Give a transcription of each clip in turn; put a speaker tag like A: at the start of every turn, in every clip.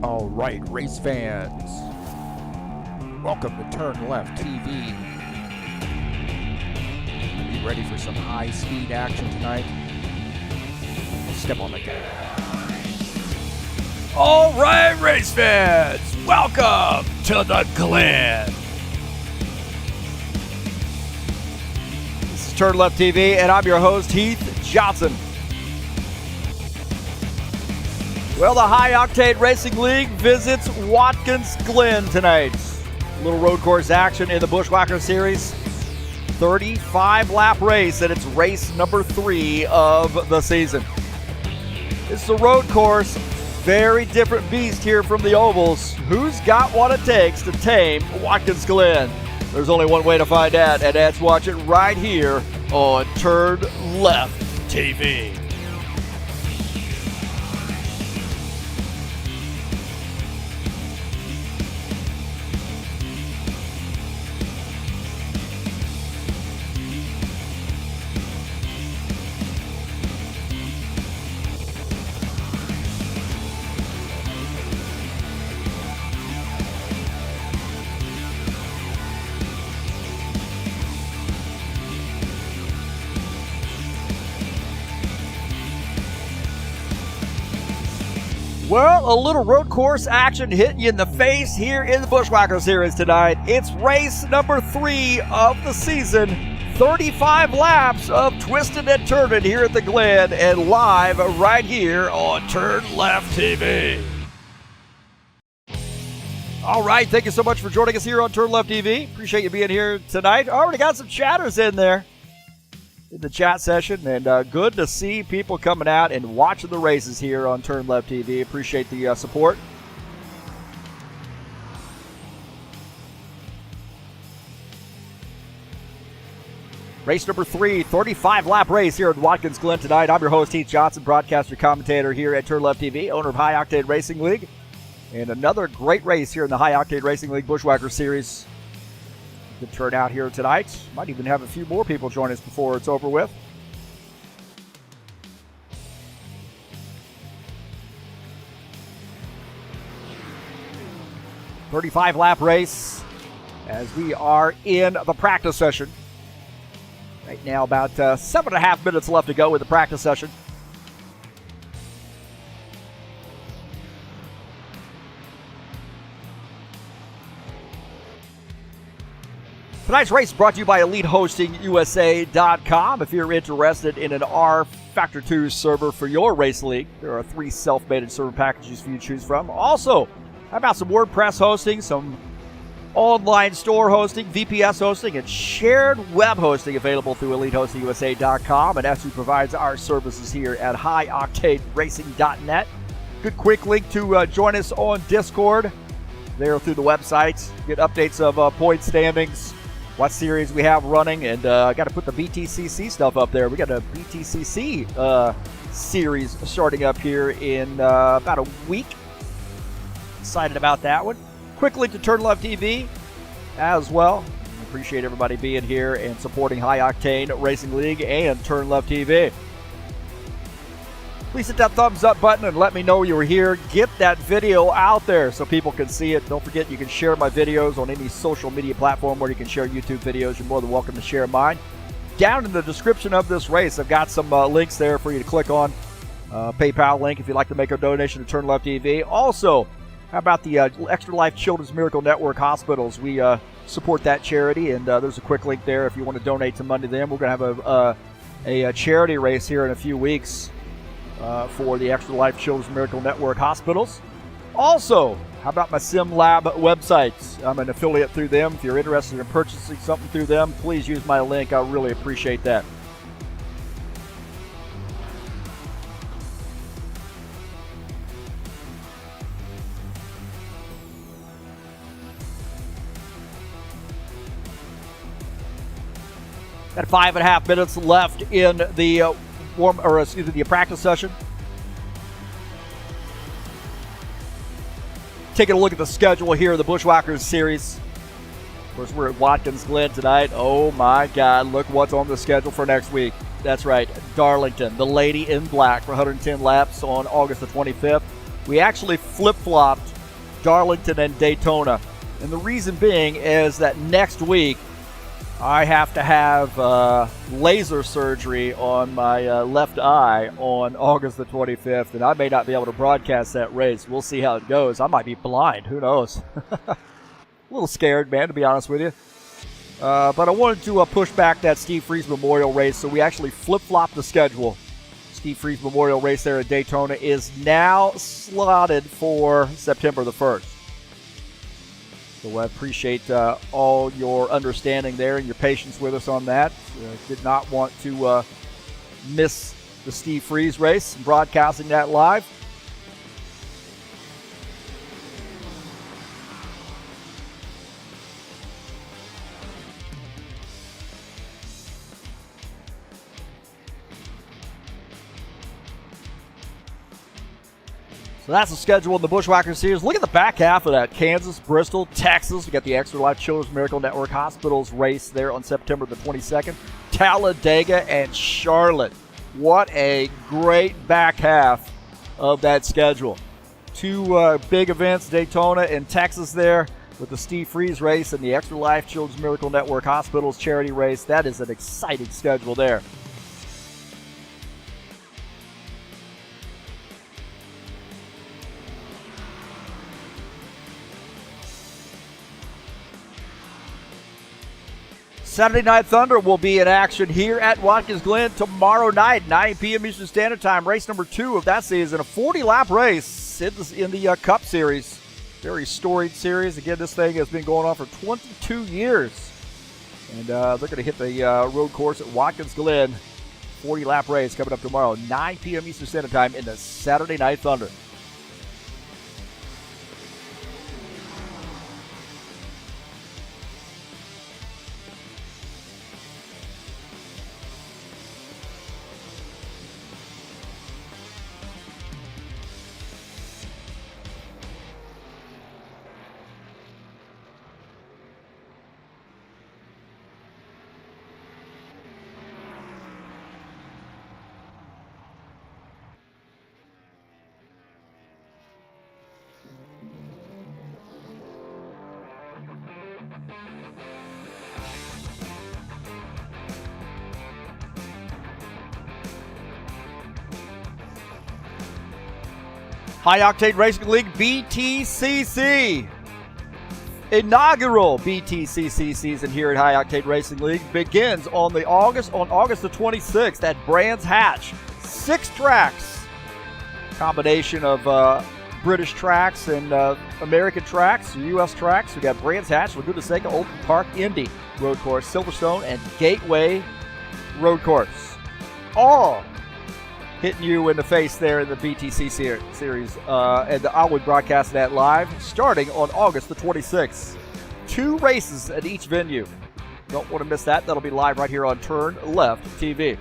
A: All right, race fans, welcome to TurnLeftTV. Be ready for some high-speed action tonight. Step on the gas. All right, race fans, welcome to the Glen. This is TurnLeftTV, and I'm your host, Heath Johnson. Well, the High Octane Racing League visits Watkins Glen tonight. A little road course action in the Buschwackers series. 35-lap race, and it's race number 3 of the season. It's the road course. Very different beast here from the ovals. Who's got what it takes to tame Watkins Glen? There's only one way to find out, and that's watch it right here on TurnLeftTV. Well, a little road course action hitting you in the face here in the Buschwackers series tonight. It's race number 3 of the season. 35 laps of twisting and turning here at the Glen, and live right here on TurnLeftTV. All right, thank you so much for joining us here on TurnLeftTV. Appreciate you being here tonight. Already got some chatters in there in the chat session, and good to see people coming out and watching the races here on TurnLeftTV. Appreciate the support. Race number 3, 35-lap race here at Watkins Glen tonight. I'm your host, Heath Johnson, broadcaster, commentator here at TurnLeftTV, owner of High Octane Racing League. And another great race here in the High Octane Racing League Buschwackers Series. Good turnout here tonight. Might even have a few more people join us before it's over with. "35-lap race as we are in the practice session. Right now about 7.5 minutes left to go with the practice session. Tonight's race is brought to you by EliteHostingUSA.com. If you're interested in an rFactor 2 server for your race league, there are 3 self-managed server packages for you to choose from. Also, how about some WordPress hosting, some online store hosting, VPS hosting, and shared web hosting available through EliteHostingUSA.com. And actually provides our services here at HighOctaneRacing.net. Good quick link to join us on Discord there through the website. Get updates of point standings, what series we have running, and I got to put the BTCC stuff up there. We got a BTCC series starting up here in about a week. Excited about that one. Quick link to TurnLeftTV as well. Appreciate everybody being here and supporting High Octane Racing League and TurnLeftTV. Please hit that thumbs up button and let me know you were here. Get that video out there so people can see it. Don't forget you can share my videos on any social media platform where you can share YouTube videos. You're more than welcome to share mine. Down in the description of this race, I've got some links there for you to click on. PayPal link if you'd like to make a donation to TurnLeftTV. Also, how about the Extra Life Children's Miracle Network Hospitals? We support that charity, and there's a quick link there if you want to donate some money to them. We're going to have a charity race here in a few weeks for the Extra Life Children's Miracle Network Hospitals. Also, how about my SimLab websites? I'm an affiliate through them. If you're interested in purchasing something through them, please use my link. I really appreciate that. Got 5.5 minutes left in the the practice session. Taking a look at the schedule here in the Buschwackers series. Of course, we're at Watkins Glen tonight. Oh my God, look what's on the schedule for next week. That's right, Darlington, the Lady in Black for 110 laps on August the 25th. We actually flip-flopped Darlington, and Daytona. And the reason being is that next week I have to have laser surgery on my left eye on August the 25th, and I may not be able to broadcast that race. We'll see how it goes. I might be blind. Who knows? A little scared, man, to be honest with you. But I wanted to push back that Steve Freeze Memorial race, so we actually flip-flopped the schedule. Steve Freeze Memorial race there at Daytona is now slotted for September the 1st. So I appreciate all your understanding there and your patience with us on that. Did not want to miss the Steve Freeze race, broadcasting that live. So that's the schedule in the Buschwackers series. Look at the back half of that. Kansas, Bristol, Texas. We got the Extra Life Children's Miracle Network Hospitals race there on September the 22nd. Talladega and Charlotte. What a great back half of that schedule. Two big events, Daytona and Texas there with the Steve Freeze race and the Extra Life Children's Miracle Network Hospitals charity race. That is an exciting schedule there. Saturday Night Thunder will be in action here at Watkins Glen tomorrow night, 9 p.m. Eastern Standard Time. Race number 2 of that season, a 40-lap race in the Cup Series. Very storied series. Again, this thing has been going on for 22 years. And they're going to hit the road course at Watkins Glen. 40-lap race coming up tomorrow, 9 p.m. Eastern Standard Time in the Saturday Night Thunder. High Octane Racing League BTCC. Inaugural BTCC season here at High Octane Racing League begins on August the 26th at Brands Hatch. 6 tracks. Combination of British tracks and American tracks, U.S. tracks. We got Brands Hatch, Laguna Seca, Open Park, Indy Road Course, Silverstone, and Gateway Road Course. All hitting you in the face there in the BTC series. And I will broadcast that live starting on August the 26th. 2 races at each venue. Don't want to miss that. That'll be live right here on TurnLeftTV.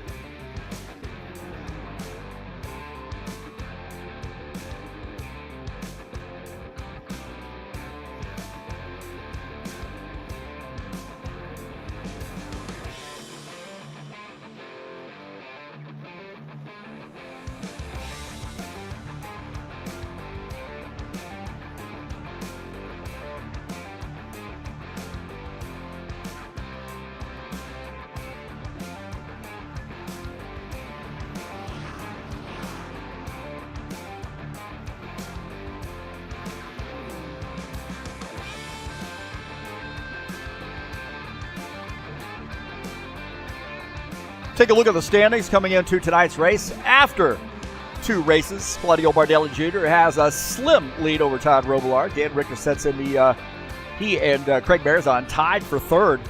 A: Take a look at the standings coming into tonight's race. After 2 races, Claudio Bardelli Jr. has a slim lead over Todd Robillard. Dan Richter sets in he and Craig Marizon tied for 3rd.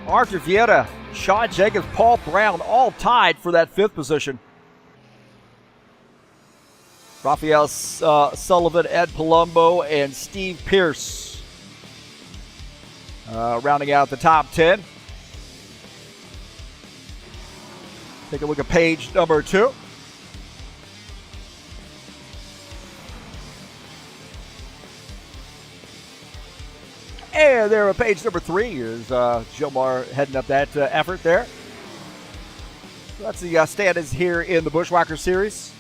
A: Arthur Vieira, Sean Jacobs, Paul Brown all tied for that 5th position. Raphael Sullivan, Ed Palumbo, and Steve Pierce rounding out the top 10. Take a look at page number 2. And there at page number 3 is Jomar heading up that effort there. So that's the standings here in the Buschwackers series.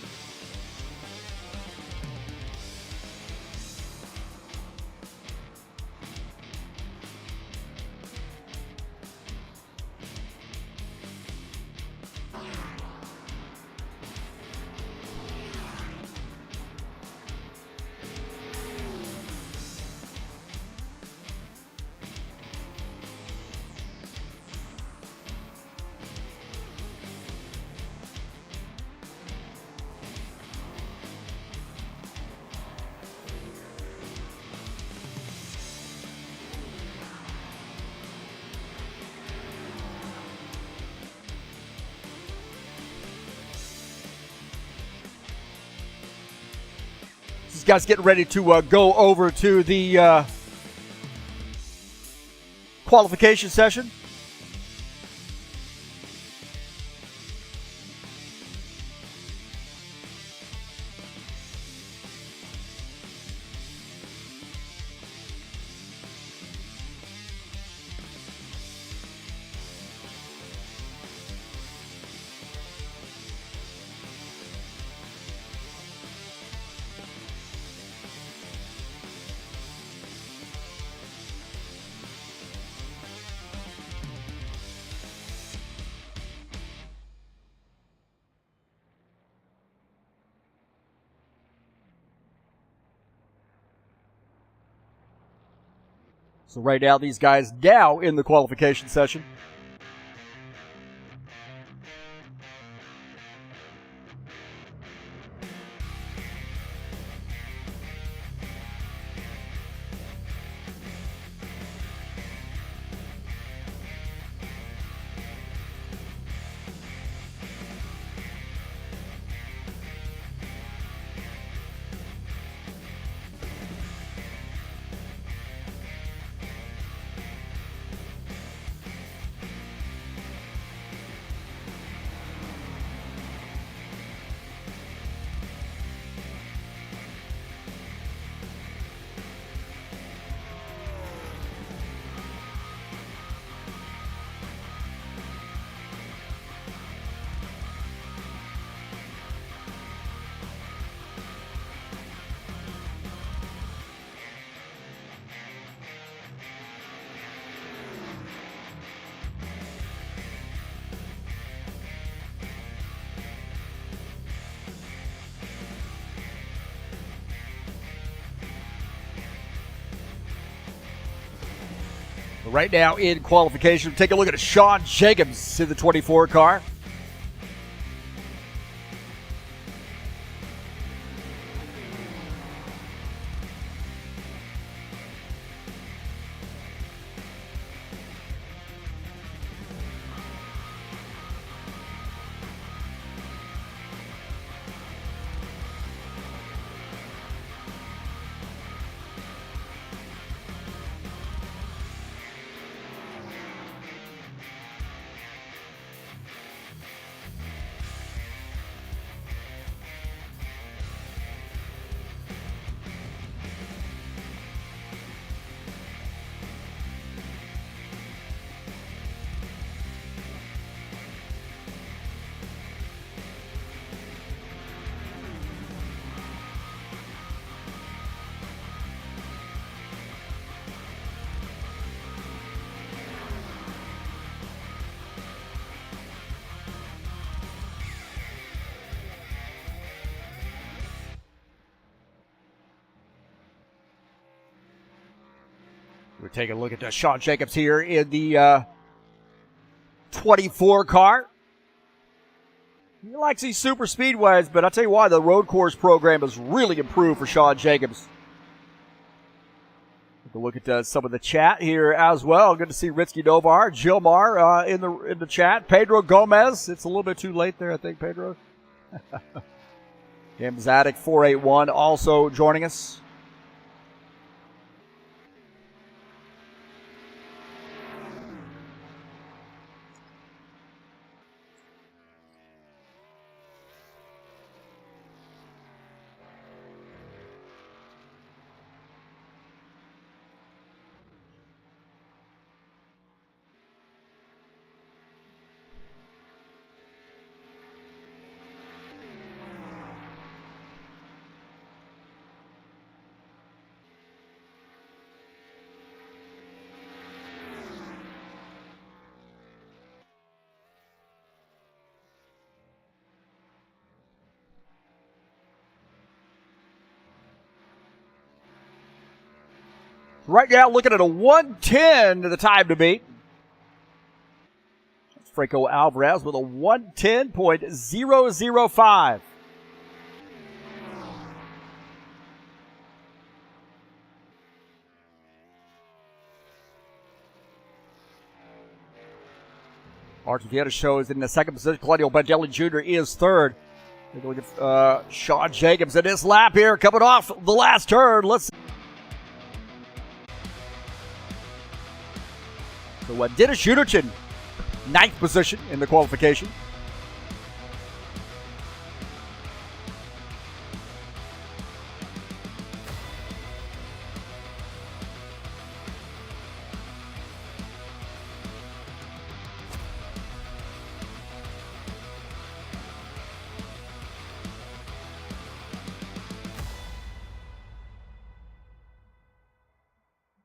A: guys getting ready to go over to the qualification session. So right now, these guys now in the qualification session. Right now in qualification, take a look at Sean Jacobs in the 24 car. We're taking a look at Sean Jacobs here in the 24 car. He likes these super speedways, but I'll tell you why, the road course program has really improved for Sean Jacobs. Take a look at some of the chat here as well. Good to see Ritsky Novar, Gilmar in the chat. Pedro Gomez. It's a little bit too late there, I think, Pedro. Jim Zadig 481 also joining us. Right now, looking at a 1:10 to the time to beat. That's Franco Alvarez with a 1:10.005. Archie Vieta shows in the second position. Claudio Bandelli Jr. is third. Take a look at Sean Jacobs in his lap here, coming off the last turn. Let's. So Dennis Schuderchin, 9th position in the qualification.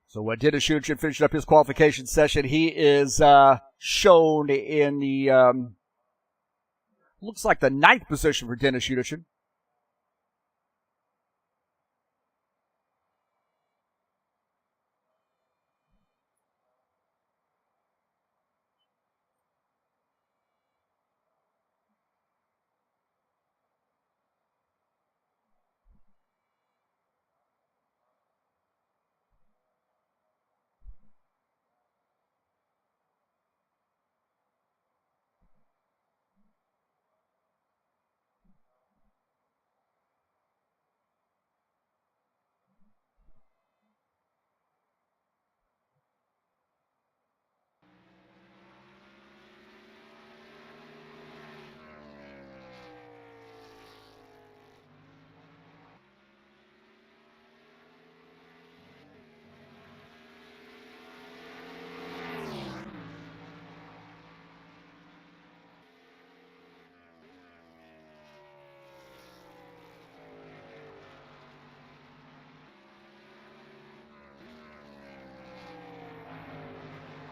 A: So Dennis Schuderchin finished up his qualification session. He is shown in the, looks like the 9th position for Dennis Schuderchin.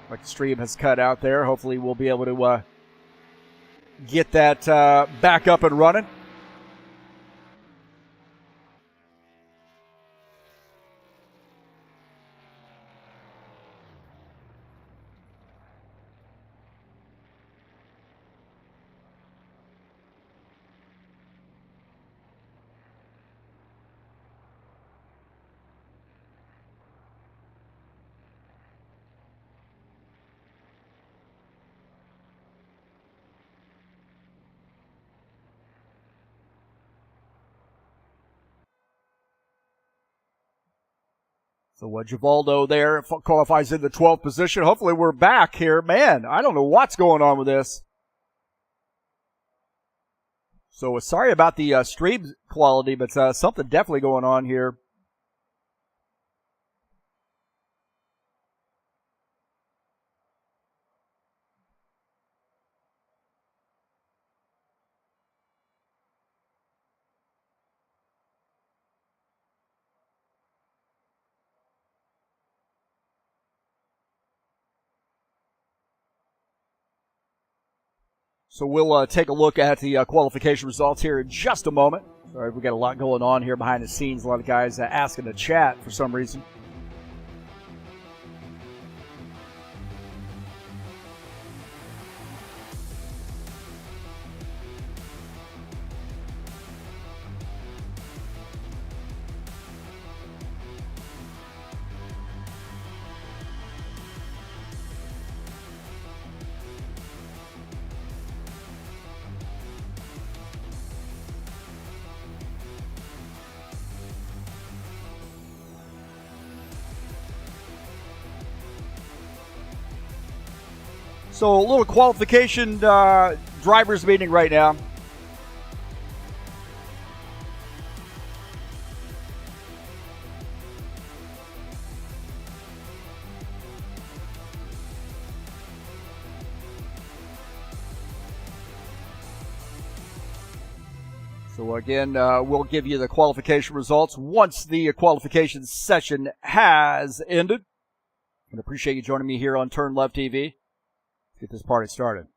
A: Like the stream has cut out there. Hopefully we'll be able to get that back up and running. So Givaldo there qualifies in the 12th position. Hopefully we're back here. Man, I don't know what's going on with this. So sorry about the stream quality, but something definitely going on here. So we'll take a look at the qualification results here in just a moment. All right, we got a lot going on here behind the scenes. A lot of guys asking to chat for some reason. So a little qualification drivers meeting right now. So again, we'll give you the qualification results once the qualification session has ended. And appreciate you joining me here on TurnLeftTV. Get this party started.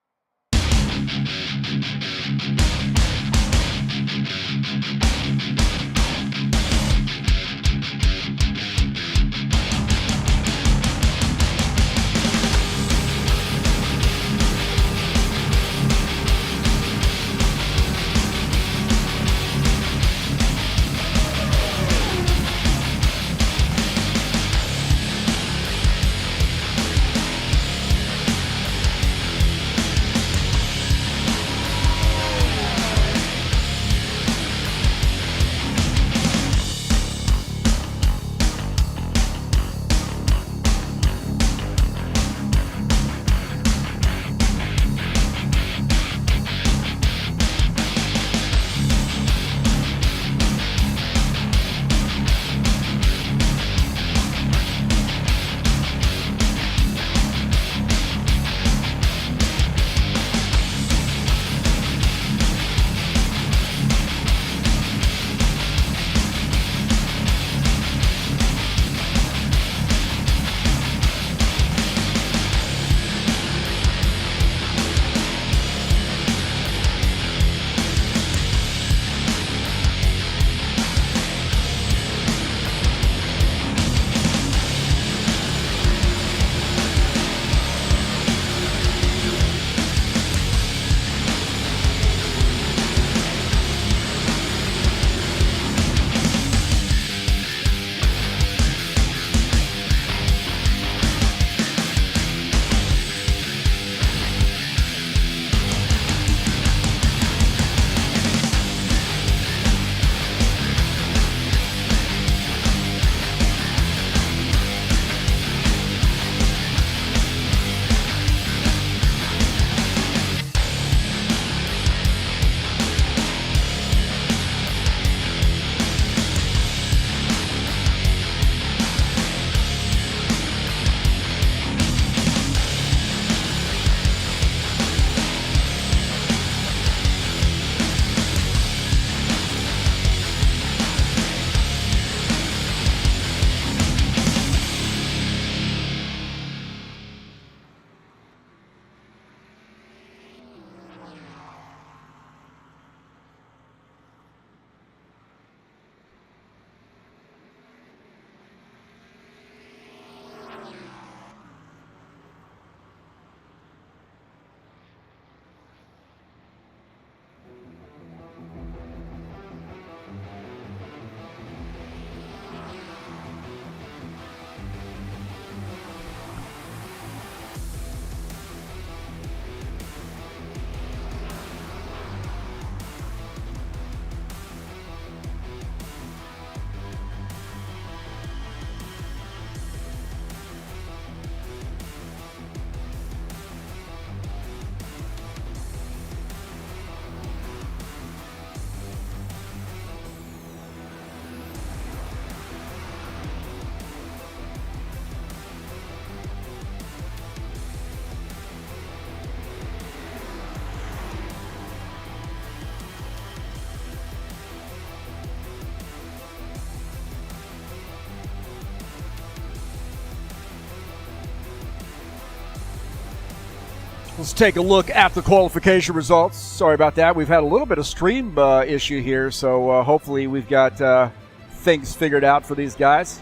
A: Let's take a look at the qualification results. Sorry about that. We've had a little bit of stream issue here, so hopefully we've got things figured out for these guys.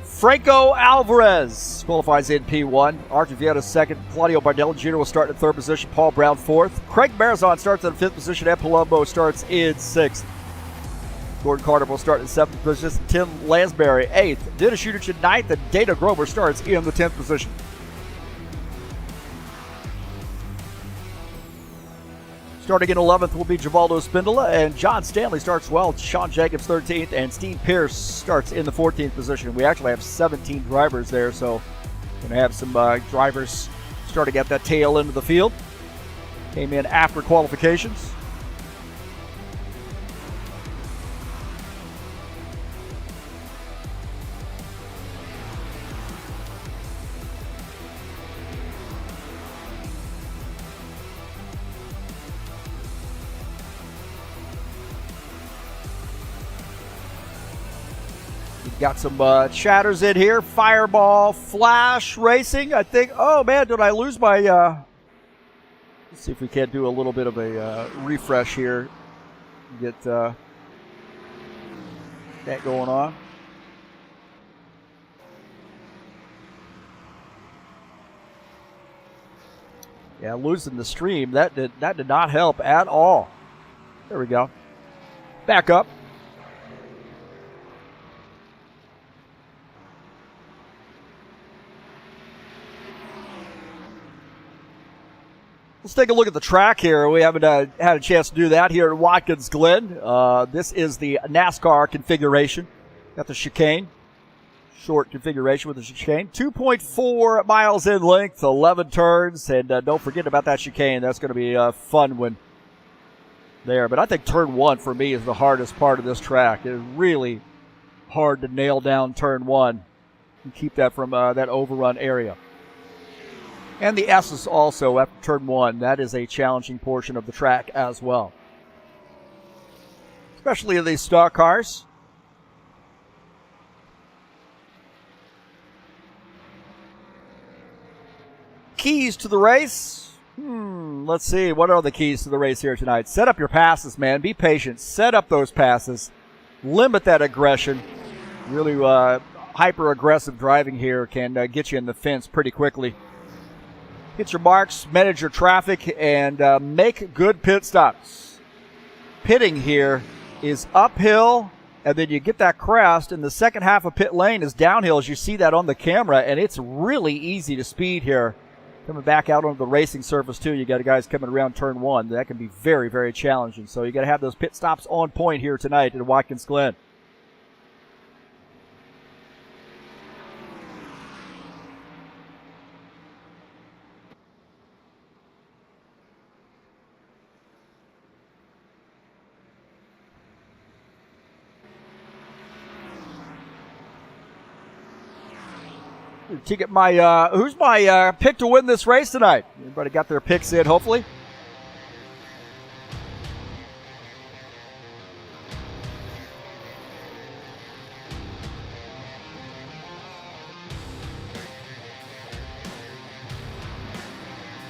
A: Franco Alvarez qualifies in P1. Archie Vieira second. Claudio Bardelli Jr. will start in third position. Paul Brown fourth. Craig Marazon starts in fifth position. Ed Palumbo starts in sixth. Gordon Carter will start in seventh position. Tim Lansbury eighth. Dennis Schuderich ninth. And Dana Grover starts in the 10th position. Starting in 11th will be Givaldo Spindola, and John Stanley starts well. Sean Jacobs 13th, and Steve Pierce starts in the 14th position. We actually have 17 drivers there, so going to have some drivers starting at that tail end of the field. Came in after qualifications. Got some chatters in here. Fireball Flash Racing. I think, oh man, did I lose my, let's see if we can't do a little bit of a refresh here. Get that going on. Yeah, losing the stream, that did not help at all. There we go. Back up. Let's take a look at the track here. We haven't had a chance to do that here at Watkins Glen. This is the NASCAR configuration. Got the chicane. Short configuration with the chicane. 2.4 miles in length, 11 turns. And don't forget about that chicane. That's going to be a fun one there. But I think turn one for me is the hardest part of this track. It's really hard to nail down turn one and keep that from that overrun area. And the S's also after turn one. That is a challenging portion of the track as well. Especially in these stock cars. Keys to the race. Let's see. What are the keys to the race here tonight? Set up your passes, man. Be patient. Set up those passes. Limit that aggression. Really hyper-aggressive driving here can get you in the fence pretty quickly. Hit your marks, manage your traffic, and make good pit stops. Pitting here is uphill, and then you get that crest, and the second half of pit lane is downhill, as you see that on the camera, and it's really easy to speed here. Coming back out onto the racing surface, too, you got guys coming around turn one. That can be very, very challenging. So you got to have those pit stops on point here tonight at Watkins Glen. To get my who's my pick to win this race tonight? Everybody got their picks in, hopefully.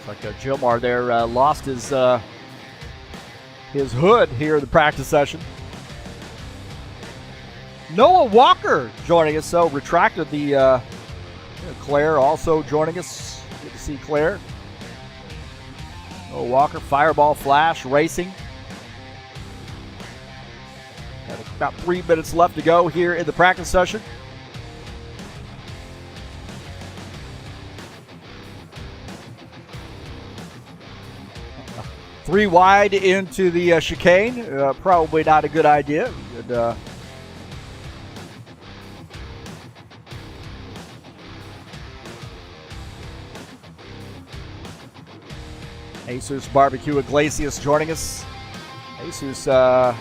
A: Looks like Gilmar there lost his hood here in the practice session. Noah Walker joining us, so retracted the Claire also joining us. Good to see Claire. Noah Walker, Fireball Flash Racing. Got about 3 minutes left to go here in the practice session. Three wide into the chicane. Probably not a good idea. Good, Jesus Barbecue Iglesias joining us. Jesus, not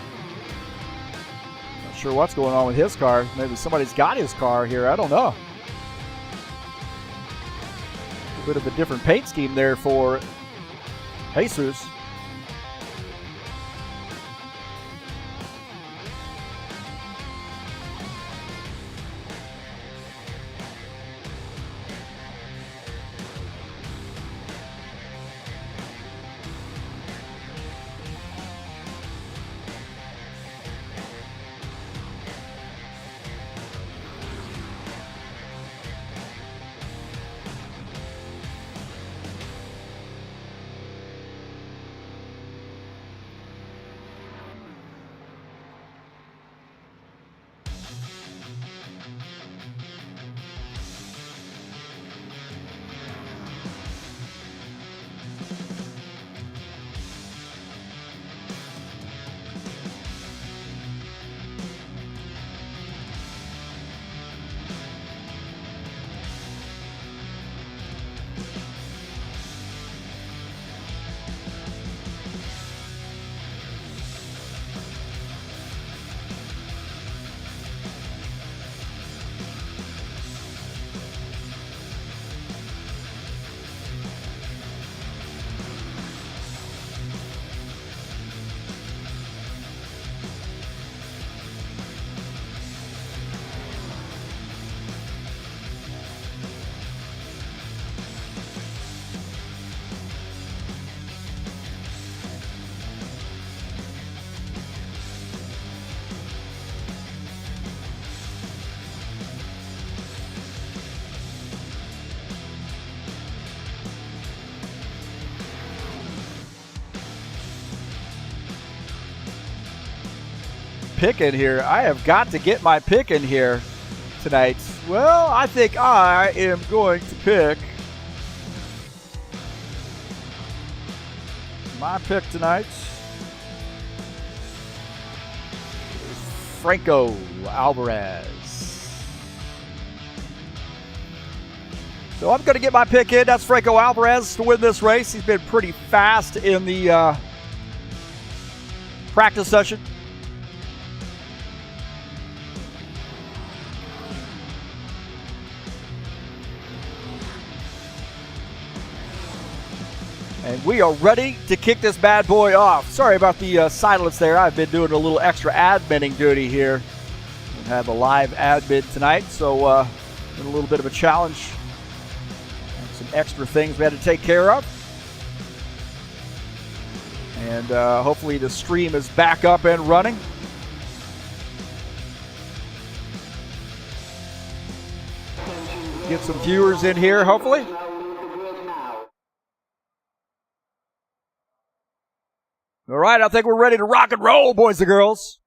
A: sure what's going on with his car. Maybe somebody's got his car here. I don't know. A bit of a different paint scheme there for Jesus. pick in here. I have got to get my pick in here tonight. Well, I think I am going to pick my pick tonight is Franco Alvarez. So I'm going to get my pick in. That's Franco Alvarez to win this race. He's been pretty fast in the practice session. And we are ready to kick this bad boy off. Sorry about the silence there. I've been doing a little extra adminning duty here. We have a live admin tonight, so been a little bit of a challenge. Some extra things we had to take care of. And hopefully the stream is back up and running. Get some viewers in here, hopefully. All right, I think we're ready to rock and roll, boys and girls.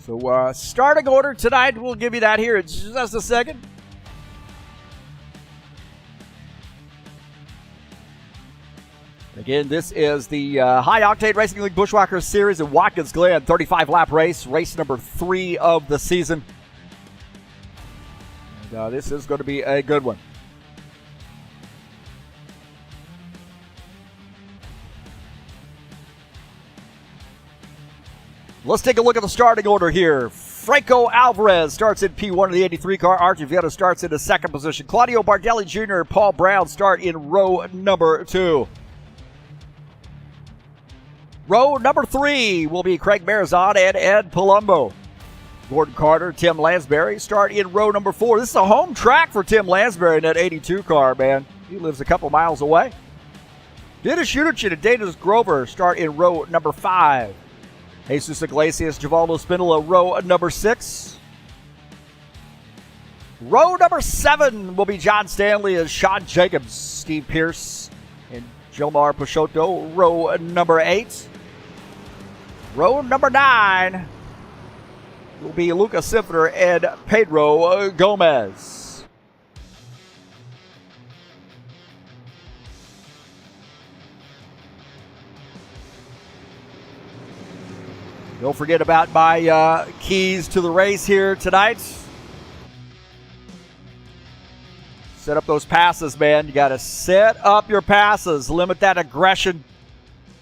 A: So starting order tonight, we'll give you that here in just a second. Again, this is the High Octane Racing League Buschwackers Series in Watkins Glen, 35-lap race, race number 3 of the season. And, this is going to be a good one. Let's take a look at the starting order here. Franco Alvarez starts in P1 of the 83 car. Archie Vieta starts in the second position. Claudio Bardelli Jr. and Paul Brown start in row number 2. Row number 3 will be Craig Marizon and Ed Palumbo. Gordon Carter, Tim Lansbury start in row number 4. This is a home track for Tim Lansbury in that 82 car, man. He lives a couple miles away. Dennis Schuderchin and Danis Grover start in row number 5. Jesus Iglesias, Givaldo Spindola, row number 6. Row number 7 will be John Stanley and Sean Jacobs, Steve Pierce and Jomar Peixoto, row number 8. Row number 9 will be Lucas Sifter and Pedro Gomez. Don't forget about my keys to the race here tonight. Set up those passes, man. You got to set up your passes. Limit that aggression.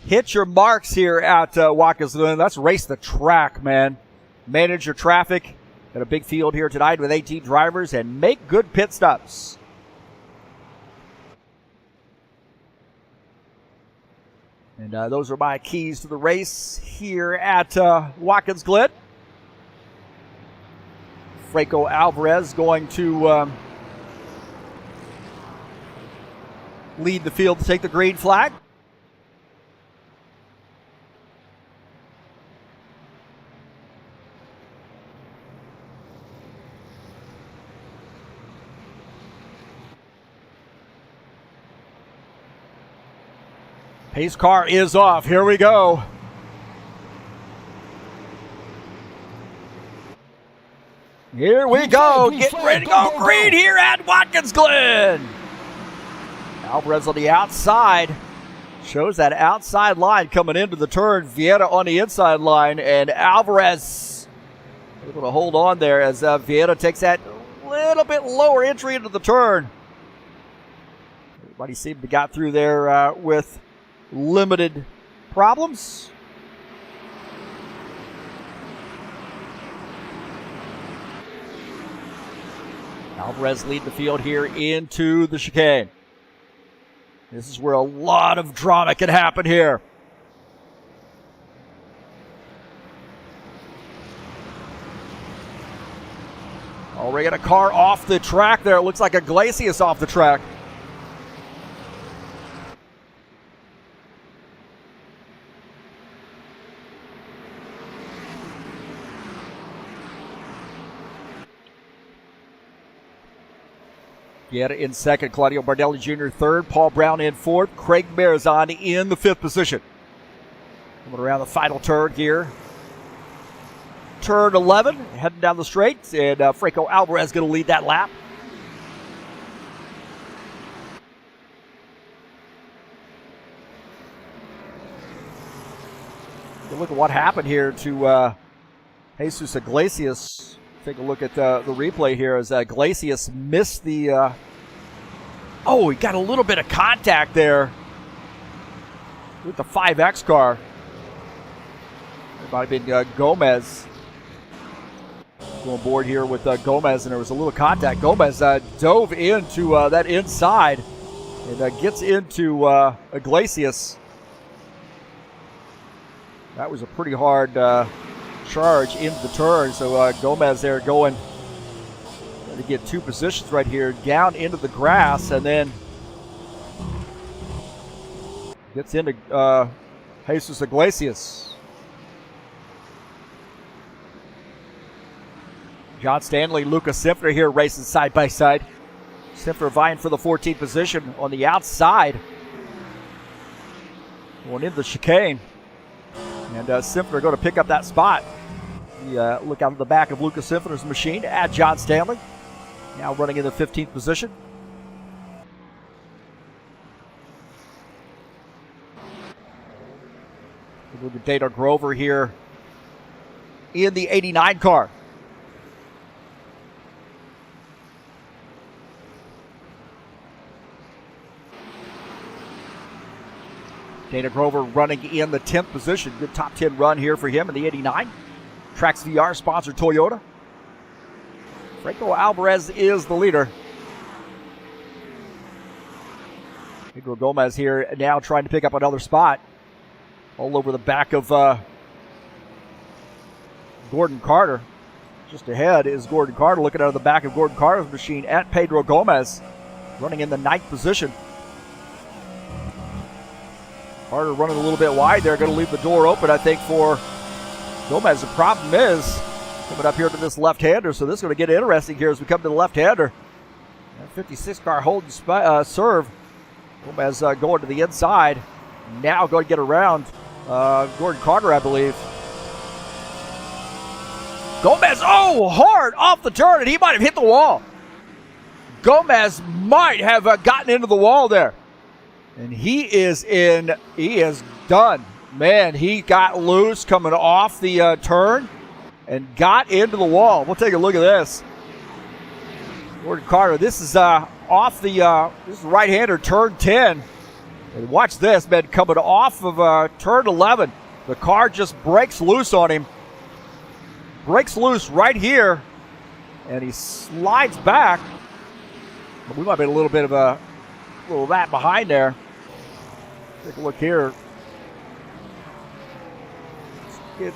A: Hit your marks here at Watkins Glen. Let's race the track, man. Manage your traffic. Got a big field here tonight with 18 drivers and make good pit stops. And those are my keys to the race here at Watkins Glen. Franco Alvarez going to lead the field to take the green flag. Pace car is off. Here we go. Here we go. Getting ready to go green here at Watkins Glen. Alvarez on the outside. Shows that outside line coming into the turn. Vieta on the inside line. And Alvarez able to hold on there as Vieta takes that little bit lower entry into the turn. Everybody seemed to got through there with limited problems. Alvarez lead the field here into the chicane. This is where a lot of drama can happen here. Already got a car off the track there. It looks like Iglesias off the track. Vieta in second, Claudio Bardelli Jr. third, Paul Brown in fourth, Craig Marizon in the fifth position. Coming around the final turn here. Turn 11, heading down the straight, and Franco Alvarez going to lead that lap. Look at what happened here to Jesus Iglesias. Take a look at the replay here as Iglesias missed the... oh, he got a little bit of contact there with the 5X car. It might have been Gomez. Going board here with Gomez, and there was a little contact. Gomez dove into that inside and gets into Iglesias. That was a pretty hard charge into the turn. So Gomez there going to get two positions right here, down into the grass, and then gets into Jesus Iglesias. John Stanley, Lucas Simpner here racing side by side. Simpner vying for the 14th position on the outside. Going into the chicane. And Simpner going to pick up that spot. Look out of the back of Lucas Simpner's machine at John Stanley. Now running in the 15th position. Look at Dana Grover here in the 89 car. Dana Grover running in the 10th position. Good top 10 run here for him in the 89. Trax VR sponsored Toyota. Franco Alvarez is the leader. Pedro Gomez here now trying to pick up another spot. All over the back of Gordon Carter. Just ahead is Gordon Carter, looking out of the back of Gordon Carter's machine at Pedro Gomez. Running in the 9th position. Carter running a little bit wide there. Going to leave the door open, I think, for Gomez. The problem is coming up here to this left-hander, so this is going to get interesting here as we come to the left-hander. 56 car holding serve. Gomez going to the inside. Now going to get around Gordon Carter, I believe. Gomez, hard off the turn, and he might have hit the wall. Gomez might have gotten into the wall there. And he is done. Man, he got loose coming off the turn and got into the wall. We'll take a look at this. Gordon Carter, this is off the this is right-hander, turn 10. And watch this, man, coming off of turn 11. The car just breaks loose on him. Breaks loose right here. And he slides back. But we might have been a little bit of a little of that behind there. Take a look here. Let's get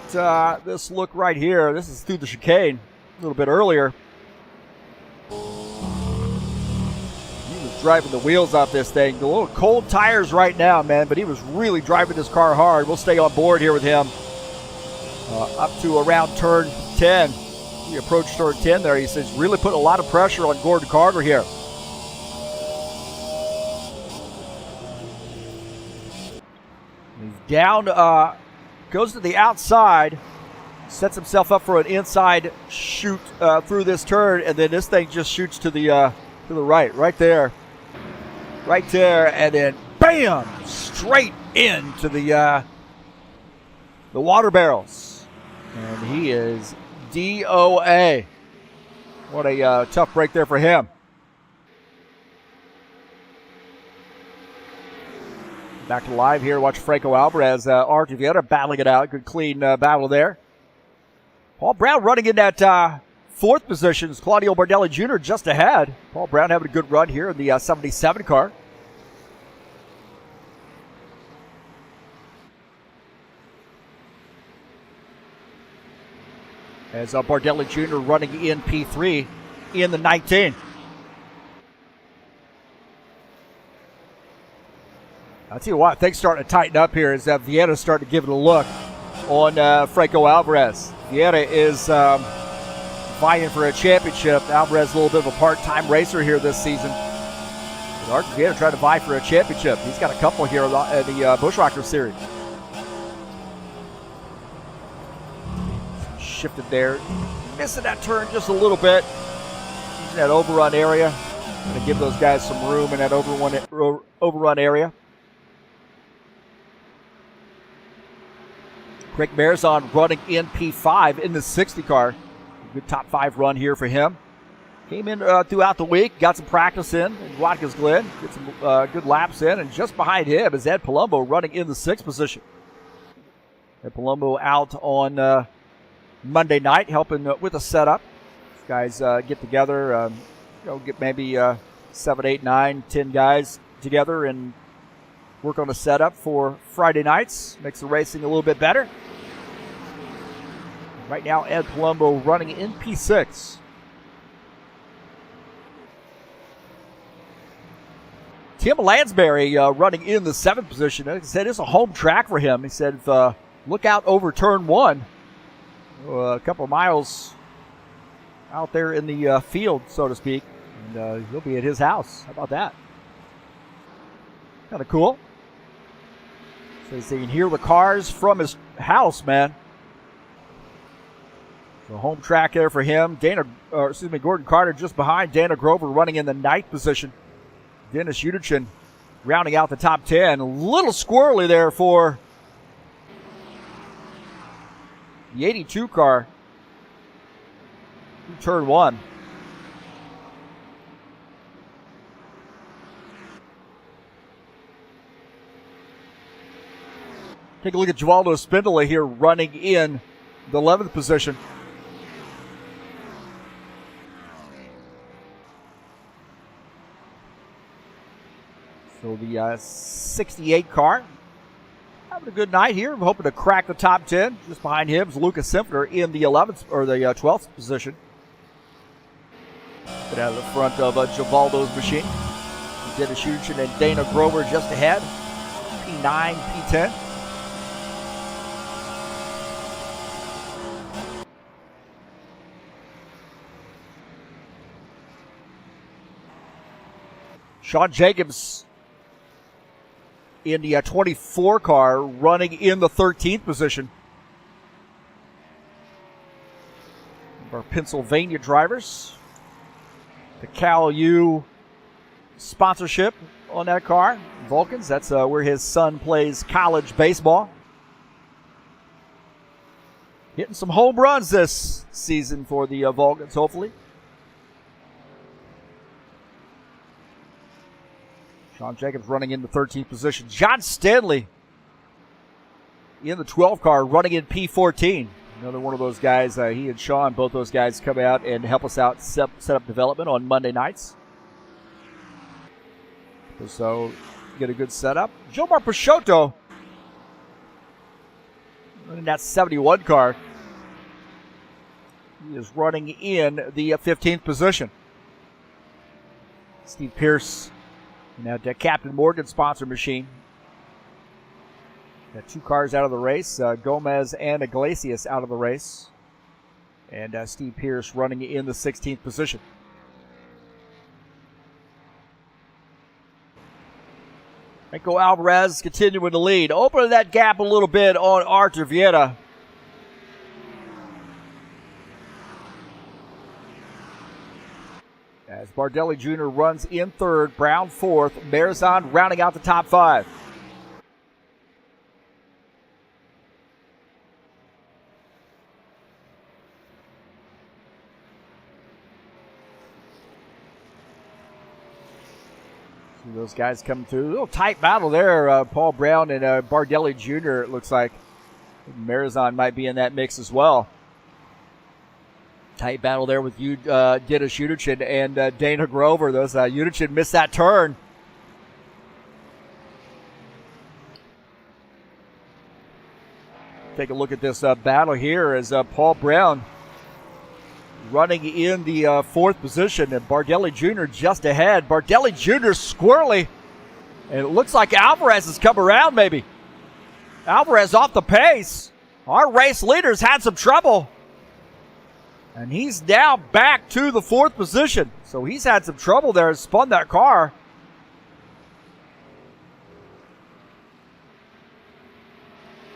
A: this look right here. This is through the chicane a little bit earlier. He was driving the wheels off this thing. A little cold tires right now, man, but he was really driving this car hard. We'll stay on board here with him up to around turn 10. He approached turn 10 there. He says really put a lot of pressure on Gordon Carter here. Down, goes to the outside, sets himself up for an inside shoot through this turn, and then this thing just shoots to the right there, and then bam, straight into the water barrels, and he is DOA. What a tough break there for him. Back to live here. Watch Franco Alvarez, Artie Vieta battling it out. Good clean battle there. Paul Brown running in that 4th position. Claudio Bardelli Jr. just ahead. Paul Brown having a good run here in the 77 car. As Bardelli Jr. running in P3 in the 19. I'll tell you what, things starting to tighten up here as Vieta's starting to give it a look on Franco Alvarez. Vieta is vying for a championship. Alvarez a little bit of a part-time racer here this season. Argentina trying to vie for a championship. He's got a couple here in the Buschwackers series. Shifted there. Missing that turn just a little bit. Using that overrun area. Going to give those guys some room in that overrun area. Craig Marizon running in P5 in the 60 car. Good top 5 run here for him. Came in throughout the week, got some practice in Watkins Glen, get some good laps in, and just behind him is Ed Palumbo running in the 6th position. Ed Palumbo out on Monday night helping with the setup. These guys get together, get maybe 7, 8, 9, 10 guys together and work on a setup for Friday nights. Makes the racing a little bit better. Right now, Ed Palumbo running in P6. Tim Lansbury running in the 7th position. He said it's a home track for him. He said, look out over turn 1. A couple of miles out there in the field, so to speak. And he'll be at his house. How about that? Kind of cool. So you can hear the cars from his house, man. So home track there for him. Gordon Carter just behind. Dana Grover running in the 9th position. Dennis Uderchin rounding out the top 10. A little squirrely there for the 82 car. Turn 1. Take a look at Givaldo Spindola here running in the 11th position. So the 68 car having a good night here. We're hoping to crack the top 10. Just behind him is Lucas Simpler in the 11th or the 12th position. Get out of the front of Givaldo's machine. Dennis Uderchin and Dana Grover just ahead. P9, P10. Sean Jacobs in the 24 car running in the 13th position. Our Pennsylvania drivers. The Cal U sponsorship on that car. Vulcans, that's where his son plays college baseball. Hitting some home runs this season for the Vulcans, hopefully. Sean Jacobs running in the 13th position. John Stanley in the 12 car running in P14. Another one of those guys, he and Sean, both those guys come out and help us out set up development on Monday nights. So get a good setup. Jomar Peixoto running that 71 car. He is running in the 15th position. Steve Pierce and that Captain Morgan sponsor machine. Got 2 cars out of the race. Gomez and Iglesias out of the race. And Steve Pierce running in the 16th position. Franco Alvarez continuing to lead. Opening that gap a little bit on Arthur Vieira. As Bardelli Jr. runs in 3rd, Brown 4th, Marizon rounding out the top 5. See those guys coming through. A little tight battle there. Paul Brown and Bardelli Jr. It looks like Marizon might be in that mix as well. Tight battle there with Dennis Uderchin and Dana Grover. Those Uderchin missed that turn. Take a look at this battle here as Paul Brown running in the 4th position and Bardelli Jr. just ahead. Bardelli Jr. squirrely. And it looks like Alvarez has come around maybe. Alvarez off the pace. Our race leaders had some trouble. And he's now back to the 4th position. So he's had some trouble there and spun that car.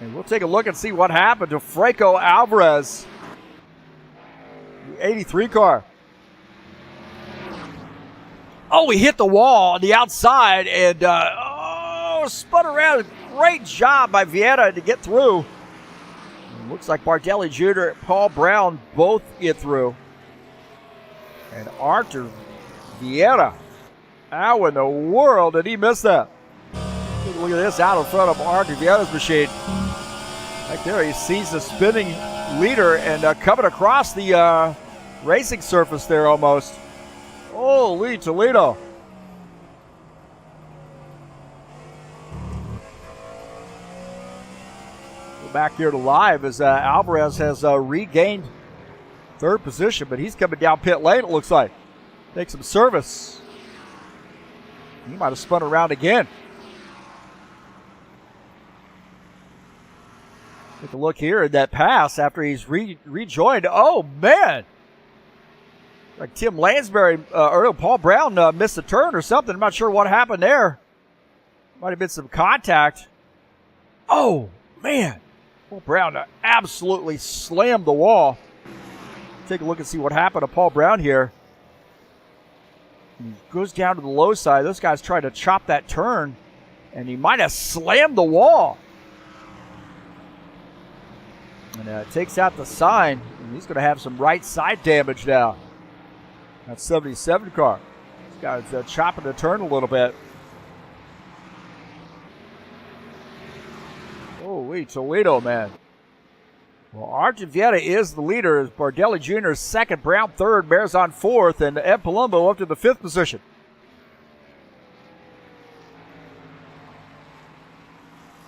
A: And we'll take a look and see what happened to Franco Alvarez, the 83 car. Oh, he hit the wall on the outside and spun around. Great job by Vieira to get through. It looks like Bardelli Jr. and Paul Brown both get through. And Arthur Vieira, how in the world did he miss that? Take a look at this out in front of Arthur Vieira's machine. Right there, he sees the spinning leader and coming across the racing surface there almost. Holy Toledo. Go back here to live as Alvarez has regained third position, but he's coming down pit lane, it looks like. Take some service. He might have spun around again. Take a look here at that pass after he's rejoined. Oh, man. Like Tim Lansbury, or Paul Brown missed a turn or something. I'm not sure what happened there. Might have been some contact. Oh, man. Paul Brown absolutely slammed the wall. Take a look and see what happened to Paul Brown here. He goes down to the low side. This guy's trying to chop that turn, and he might have slammed the wall. And takes out the sign, and he's going to have some right side damage now. That 77 car. This guy's chopping the turn a little bit. Holy Toledo, man. Well, Arjun Vieira is the leader. Bardelli Jr. second, Brown third, Marizon fourth, and Ed Palumbo up to the fifth position.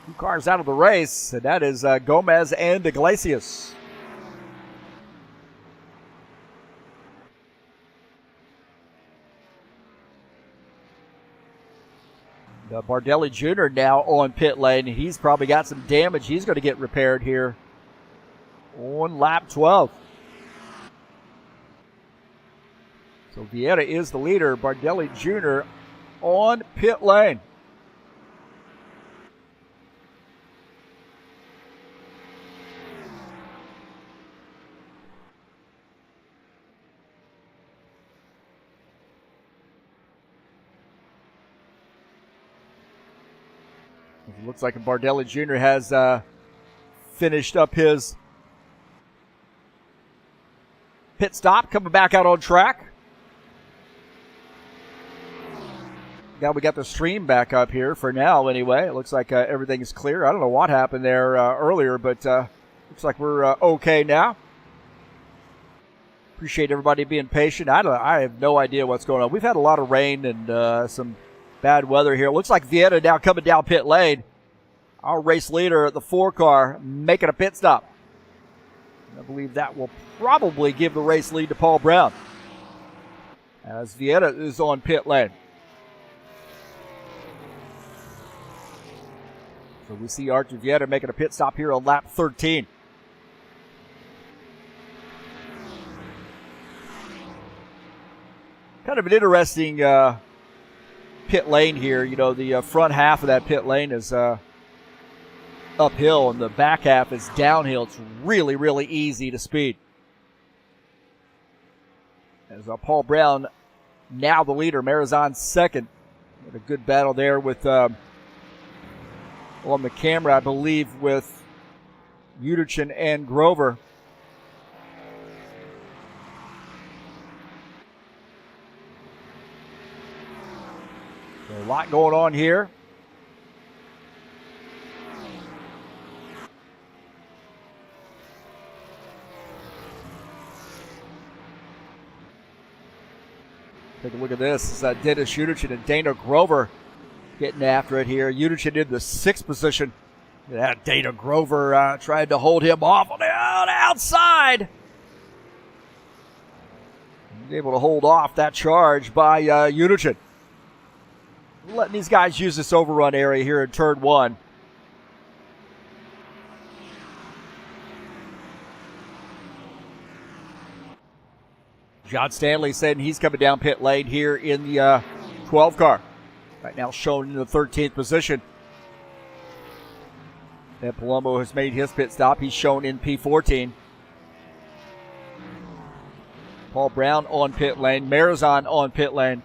A: Two cars out of the race, and that is Gomez and Iglesias. Bardelli Jr. now on pit lane. He's probably got some damage. He's going to get repaired here on lap 12. So Vieira is the leader. Bardelli Jr. on pit lane. It looks like Bardelli Jr. has finished up his pit stop, coming back out on track. Now we got the stream back up here for now anyway. It looks like everything is clear. I don't know what happened there earlier, but looks like we're okay now. Appreciate everybody being patient. I have no idea what's going on. We've had a lot of rain and some bad weather here. It looks like Vieira now coming down pit lane. Our race leader at the 4 car making a pit stop. I believe that will probably give the race lead to Paul Brown as Vieira is on pit lane. So we see Archie Vieira making a pit stop here on lap 13. Kind of an interesting pit lane here. You know, the front half of that pit lane is uphill and the back half is downhill. It's really, really easy to speed. As Paul Brown, now the leader, Marizon second. Had a good battle there with, on the camera, I believe, with Uderchin and Grover. So a lot going on here. Take a look at this. This is Dennis Uderchin and Dana Grover getting after it here. Uderchin in the 6th position. Dana Grover tried to hold him off on the outside. He's able to hold off that charge by Uderchin. Letting these guys use this overrun area here in turn 1. John Stanley saying he's coming down pit lane here in the 12 car. Right now shown in the 13th position. And Palumbo has made his pit stop. He's shown in P14. Paul Brown on pit lane. Marizon on pit lane.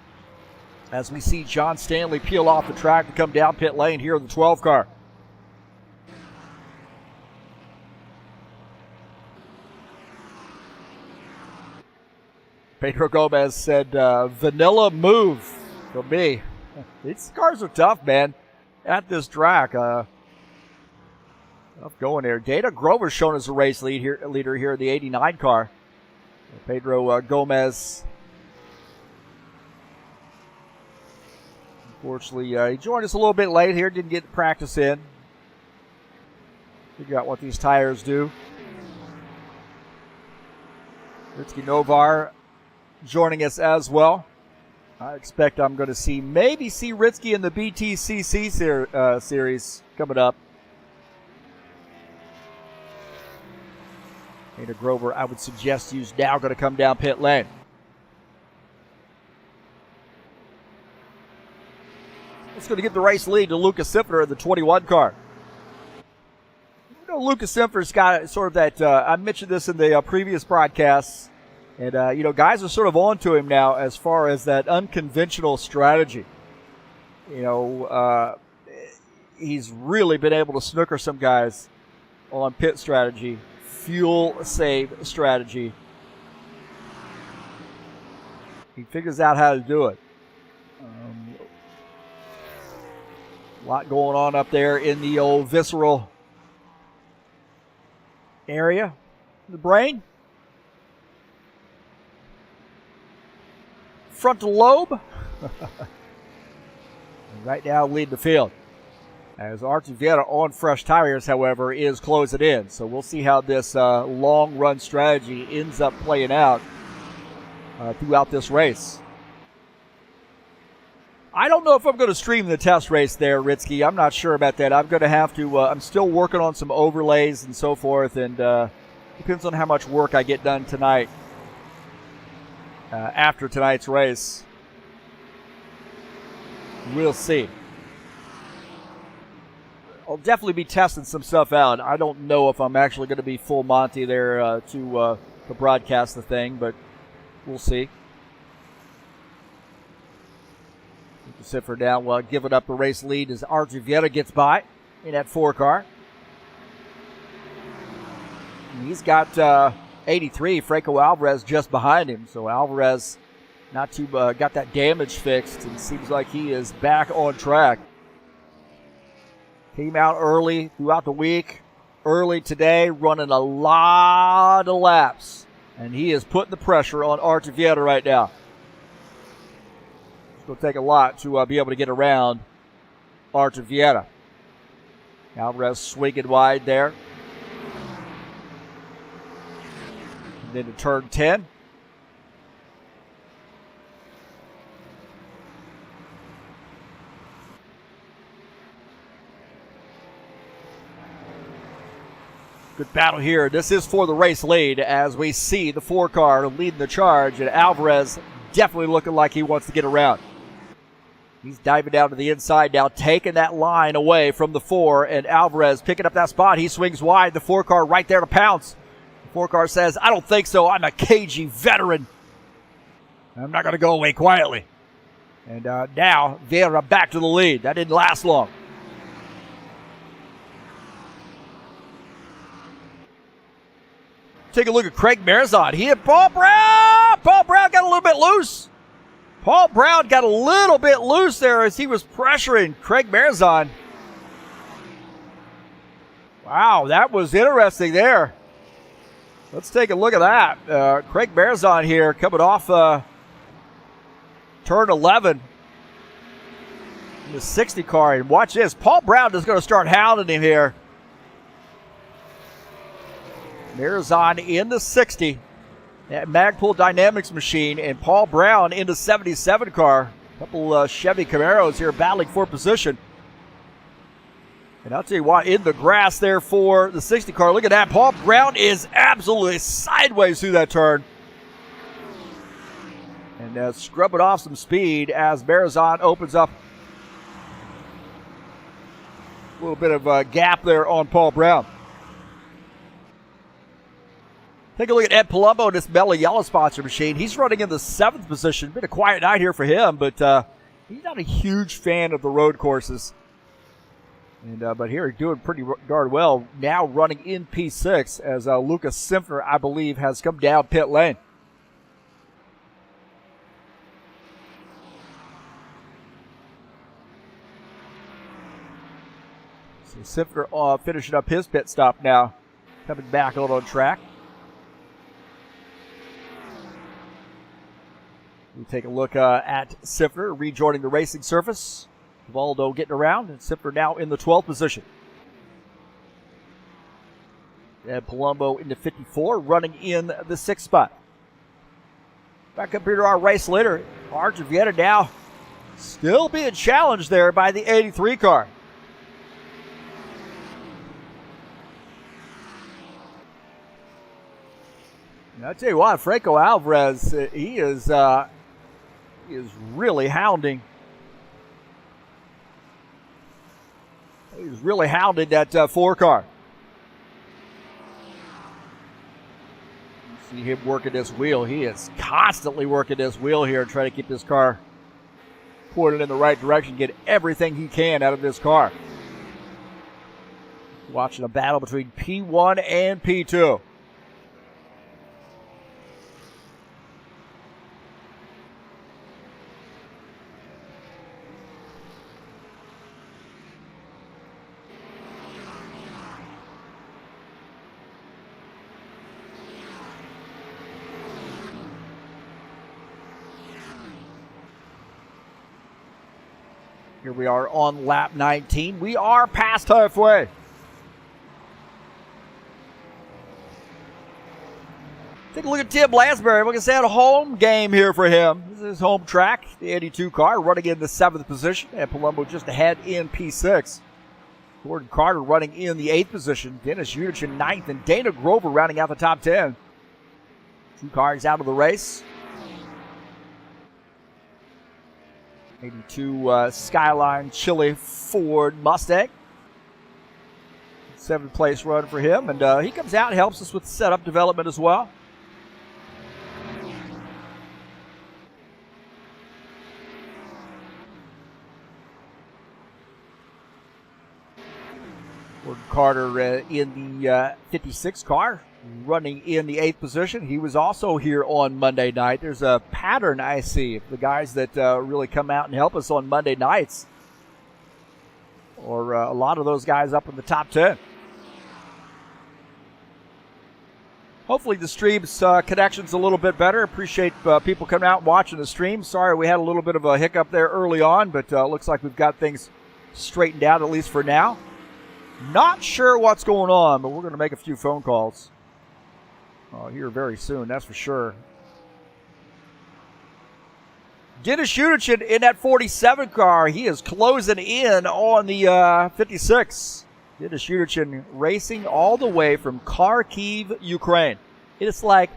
A: As we see John Stanley peel off the track to come down pit lane here in the 12 car. Pedro Gomez said, vanilla move for me. These cars are tough, man, at this track. Tough going there. Dana Grover's shown as a race leader here in the 89 car. Pedro Gomez. Unfortunately, he joined us a little bit late here. Didn't get practice in. Figure out what these tires do. Ritsky Novar joining us as well. I expect I'm going to see Ritsky in the BTCC series coming up. Dana Grover, I would suggest, is now going to come down pit lane. It's going to give the race lead to Lucas Simpfer in the 21 car. You know, Lucas Simpfer's got sort of that, I mentioned this in the previous broadcasts, and, guys are sort of on to him now as far as that unconventional strategy. He's really been able to snooker some guys on pit strategy, fuel save strategy. He figures out how to do it. A lot going on up there in the old visceral area, the brain. Frontal lobe. Right now leading the field. As Archie on fresh tires, however, is closing in. So we'll see how this long run strategy ends up playing out throughout this race. I don't know if I'm going to stream the test race there, Ritsky. I'm not sure about that. I'm going to have to. I'm still working on some overlays and so forth, and depends on how much work I get done tonight. After tonight's race, we'll see. I'll definitely be testing some stuff out. I don't know if I'm actually going to be full Monty there to broadcast the thing, but we'll see. Siffer now giving up the race lead as Archie gets by in that 4 car. And he's got 83, Franco Alvarez just behind him. So Alvarez got that damage fixed and seems like he is back on track. Came out early throughout the week, early today, running a lot of laps. And he is putting the pressure on Archie right now. It's going to take a lot to be able to get around Archie. Alvarez swinging wide there. And then to turn 10. Good battle here. This is for the race lead as we see the 4 car leading the charge, and Alvarez definitely looking like he wants to get around. He's diving down to the inside now, taking that line away from the 4, and Alvarez picking up that spot. He swings wide. The 4 car right there to pounce. The 4 car says, I don't think so. I'm a cagey veteran. I'm not going to go away quietly. And now Vieira back to the lead. That didn't last long. Take a look at Craig Marizon. He hit Paul Brown. Paul Brown got a little bit loose. Paul Brown got a little bit loose there as he was pressuring Craig Marizon. Wow, that was interesting there. Let's take a look at that. Craig Marizon here coming off turn 11 in the 60 car. And watch this. Paul Brown is going to start hounding him here. Marizon in the 60, that Magpul Dynamics machine, and Paul Brown in the 77 car. A couple Chevy Camaros here battling for position. And I'll tell you what, in the grass there for the 60 car, look at that. Paul Brown is absolutely sideways through that turn. And scrubbing off some speed as Marizon opens up A little bit of a gap there on Paul Brown. Take a look at Ed Palumbo, this Mellow Yellow sponsor machine. He's running in the 7th position. Been a quiet night here for him, but he's not a huge fan of the road courses. And but here he's doing pretty darn well. Now running in P6 as Lucas Simpner, I believe, has come down pit lane. So Simpner finishing up his pit stop now, coming back out on track. We take a look at Simpner rejoining the racing surface. Valdo getting around, and Simpner now in the 12th position. And Palumbo into 54, running in the 6th spot. Back up here to our race leader, Archer Vieta now still being challenged there by the 83 car. Now, I'll tell you what, Franco Alvarez, he is really hounding. He's really hounded that 4 car. You see him working this wheel. He is constantly working this wheel here, trying to keep this car pointed in the right direction, get everything he can out of this car. Watching a battle between P1 and P2. Here we are on lap 19. We are past halfway. Take a look at Tim Lansbury. We're going to say a home game here for him. This is his home track. The 82 car running in the 7th position. And Palumbo just ahead in P6. Gordon Carter running in the 8th position. Dennis Udich in 9th. And Dana Grover rounding out the top 10. 2 cars out of the race. 82 Skyline Chili Ford Mustang. 7th place run for him. And he comes out and helps us with setup development as well. Gordon Carter in the 56 car, running in the 8th position. He was also here on Monday night. There's a pattern I see of the guys that really come out and help us on Monday nights. Or a lot of those guys up in the top 10. Hopefully the stream's connection's a little bit better. Appreciate people coming out and watching the stream. Sorry we had a little bit of a hiccup there early on, but looks like we've got things straightened out, at least for now. Not sure what's going on, but we're going to make a few phone calls here very soon, that's for sure. Dennis Udich in that 47 car. He is closing in on the 56. Dennis Udich racing all the way from Kharkiv, Ukraine. It's like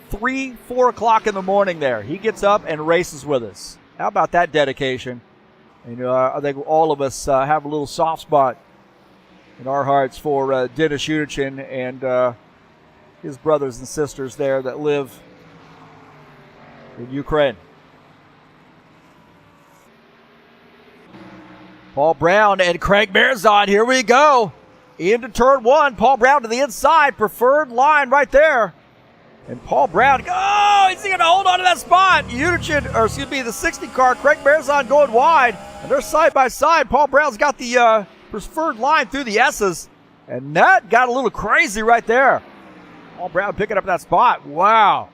A: 3, 4 o'clock in the morning there. He gets up and races with us. How about that dedication? And, I think all of us have a little soft spot in our hearts for Dennis Udich and his brothers and sisters there that live in Ukraine. Paul Brown and Craig Marzon, here we go. Into turn 1, Paul Brown to the inside, preferred line right there. And Paul Brown, oh, he's going to hold on to that spot. The 60 car, Craig Marzon going wide. And they're side by side. Paul Brown's got the preferred line through the S's. And that got a little crazy right there. Paul Brown picking up that spot. Wow.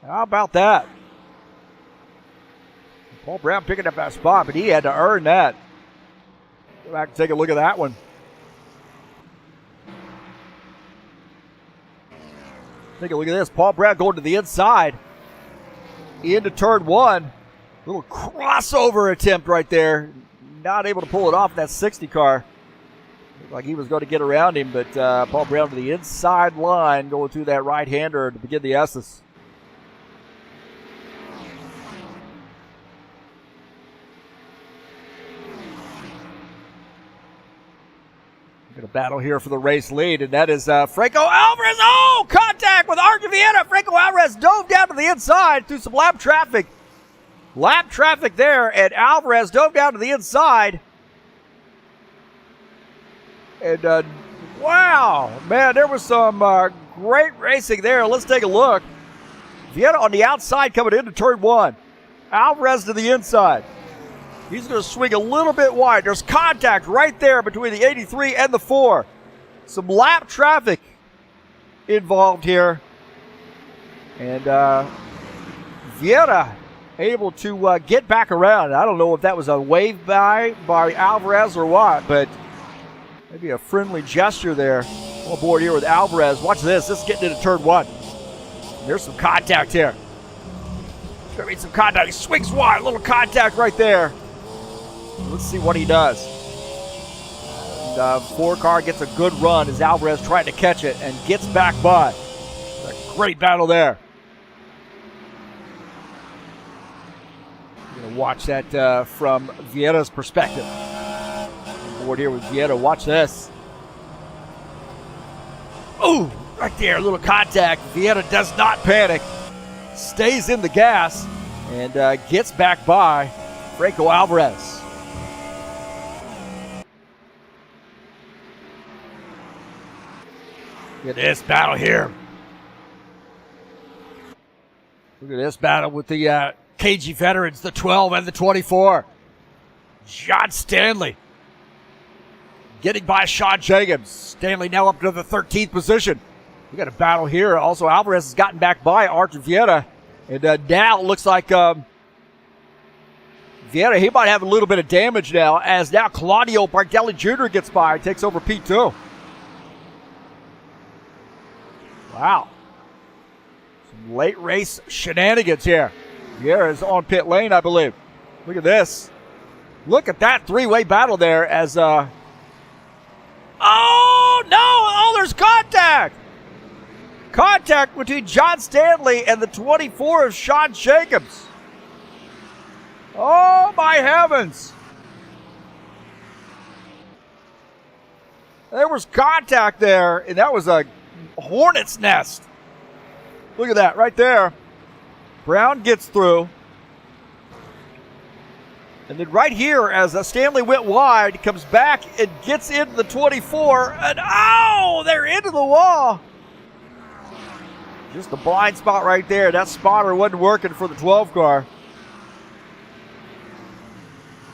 A: How about that? Paul Brown picking up that spot, but he had to earn that. Go back and take a look at that one. Take a look at this. Paul Brown going to the inside. Into turn 1. Little crossover attempt right there. Not able to pull it off that 60 car. Looked like he was going to get around him, but Paul Brown to the inside line going through that right-hander to begin the S's. Got a battle here for the race lead, and that is Franco Alvarez. Oh, contact with Artur Vieta. Franco Alvarez dove down to the inside through some lap traffic. Lap traffic there, and Alvarez dove down to the inside. And wow, man, there was some great racing there. Let's take a look. Vieta on the outside coming into turn 1. Alvarez to the inside. He's going to swing a little bit wide. There's contact right there between the 83 and the 4. Some lap traffic involved here. And Vieta able to get back around. I don't know if that was a wave by Alvarez or what, but maybe a friendly gesture there. On board here with Alvarez. Watch this. This is getting into turn 1. There's some contact here. There's going to be some contact. He swings wide. A little contact right there. Let's see what he does. And 4 car gets a good run as Alvarez trying to catch it and gets back by. A great battle there. We're going to watch that from Vieta's perspective. On board here with Vieta. Watch this. Oh, right there, a little contact. Vieta does not panic. Stays in the gas and gets back by Franco Alvarez. Look at this battle here. Look at this battle with the KG veterans, the 12 and the 24. John Stanley getting by Sean Jacobs. Stanley now up to the 13th position. We got a battle here. Also, Alvarez has gotten back by Artur Vieta. And now it looks like Vieta, he might have a little bit of damage now, as now Claudio Bardelli Jr. gets by and takes over P2. Wow. Some late race shenanigans here. Vieta is on pit lane, I believe. Look at this. Look at that three-way battle there as oh, no! Oh, there's contact! Contact between John Stanley and the 24 of Sean Jacobs. Oh, my heavens. There was contact there, and that was a hornet's nest. Look at that right there. Brown gets through. And then right here, as Stanley went wide, comes back and gets into the 24. And oh, they're into the wall. Just a blind spot right there. That spotter wasn't working for the 12 car.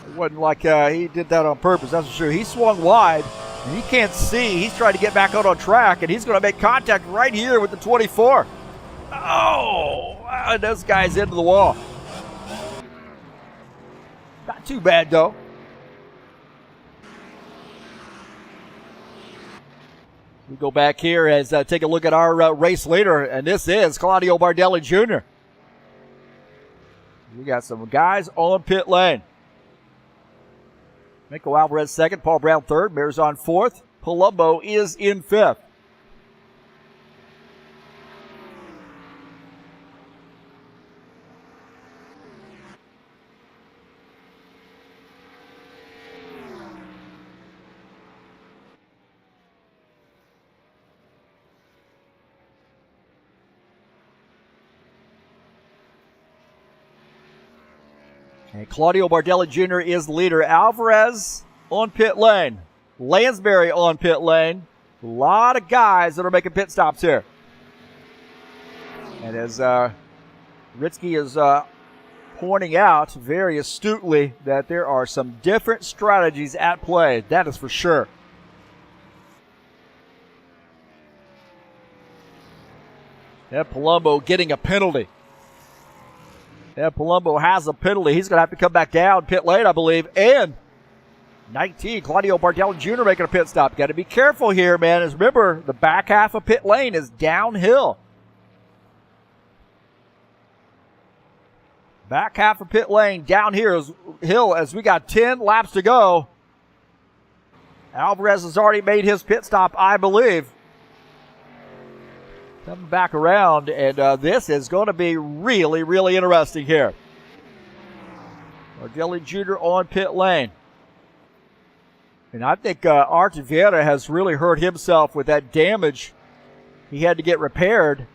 A: It wasn't like he did that on purpose, that's for sure. He swung wide, and he can't see. He's trying to get back out on track, and he's going to make contact right here with the 24. Oh, and this guy's into the wall. Not too bad, though. We go back here as take a look at our race leader, and this is Claudio Bardelli Jr. We got some guys on pit lane. Franco Alvarez second, Paul Brown third, Marizon fourth, Palumbo is in fifth. And Claudio Bardelli Jr. is the leader. Alvarez on pit lane. Lansbury on pit lane. A lot of guys that are making pit stops here. And as Ritzky is pointing out very astutely that there are some different strategies at play. That is for sure. And Palumbo getting a penalty. Yeah, Palumbo has a penalty. He's going to have to come back down pit lane, I believe. And 19, Claudio Bardelli Jr. making a pit stop. Got to be careful here, man. As remember, the back half of pit lane is downhill. Back half of pit lane down here is hill as we got 10 laps to go. Alvarez has already made his pit stop, I believe. Coming back around, and this is going to be really, really interesting here. Bardelli Jr. on pit lane. And I think Artur Vieira has really hurt himself with that damage he had to get repaired.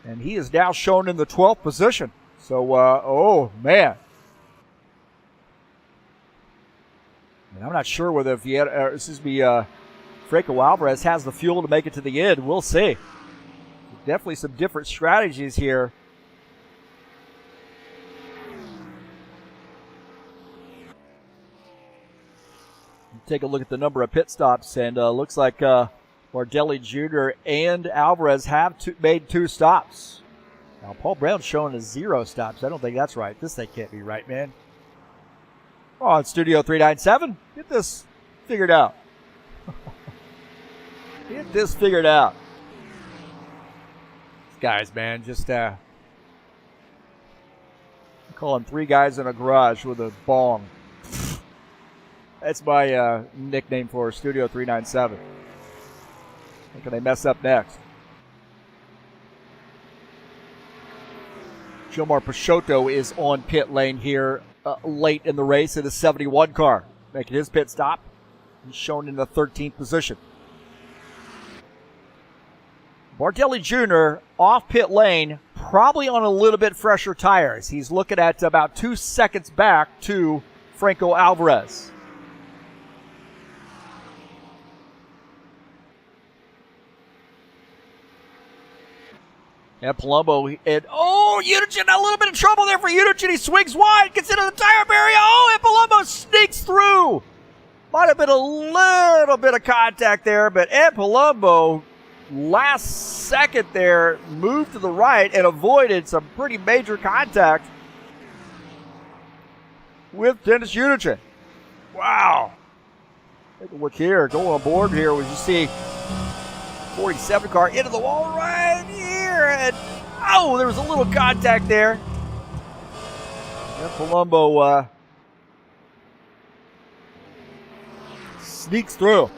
A: And he is now shown in the 12th position. So, oh, man. And I'm not sure whether Franco Alvarez has the fuel to make it to the end. We'll see. Definitely some different strategies here. Take a look at the number of pit stops, and looks like Bardelli Jr. and Alvarez have made 2 stops. Now, Paul Brown's showing as 0 stops. I don't think that's right. This thing can't be right, man. Oh, it's Studio 397. Get this figured out. Get this figured out. These guys, man, just calling 3 guys in a garage with a bong. That's my nickname for Studio 397. What can they mess up next? Jomar Peixoto is on pit lane here late in the race in the 71 car, making his pit stop. He's shown in the 13th position. Bardelli Jr. off pit lane, probably on a little bit fresher tires. He's looking at about 2 seconds back to Franco Alvarez. And Palumbo, and Unigin, a little bit of trouble there for Unigin. He swings wide, gets into the tire barrier. And Palumbo sneaks through. Might have been a little bit of contact there, but Ed Palumbo, last second there, moved to the right and avoided some pretty major contact with Dennis Unigin. Wow. Take a look here. Going on board here, as you see 47 car into the wall right here. And there was a little contact there. And Palumbo sneaks through.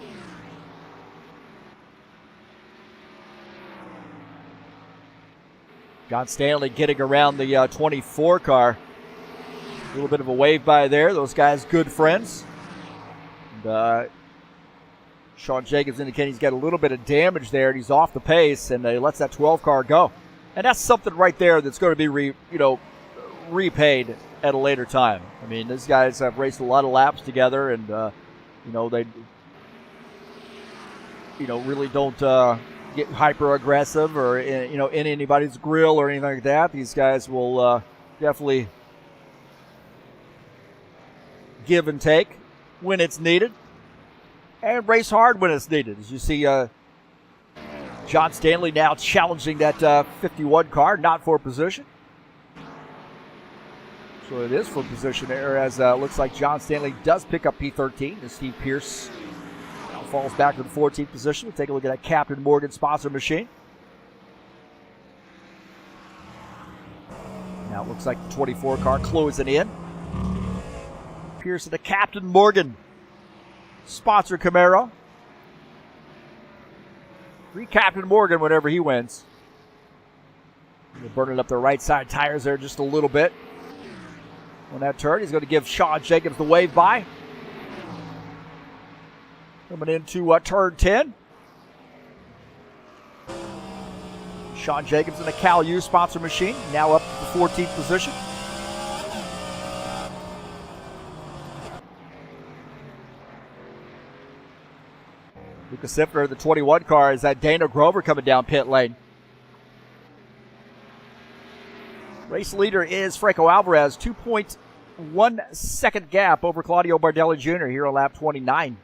A: John Stanley getting around the 24 car. A little bit of a wave by there. Those guys good friends. And, Sean Jacobs indicating he's got a little bit of damage there, and he's off the pace, and he lets that 12 car go. And that's something right there that's going to be repaid at a later time. I mean, these guys have raced a lot of laps together, and they really don't get hyper aggressive or in anybody's grill or anything like that. These guys will definitely give and take when it's needed, and race hard when it's needed. As you see, John Stanley now challenging that 51 car, not for position. So it is for position there, as looks like John Stanley does pick up P13, as Steve Pierce now falls back to the 14th position. We'll take a look at that Captain Morgan sponsor machine. Now it looks like the 24 car closing in. Pierce and the Captain Morgan sponsor Camaro. Free Captain Morgan whenever he wins. They're burning up their right side tires there just a little bit. On that turn, he's going to give Sean Jacobs the wave by. Coming into turn 10. Sean Jacobs in the Cal U sponsor machine, now up to the 14th position. Lucas Siffner, the 21 car, is that Dana Grover coming down pit lane. Race leader is Franco Alvarez, 2.1 second gap over Claudio Bardelli Jr. here on lap 29.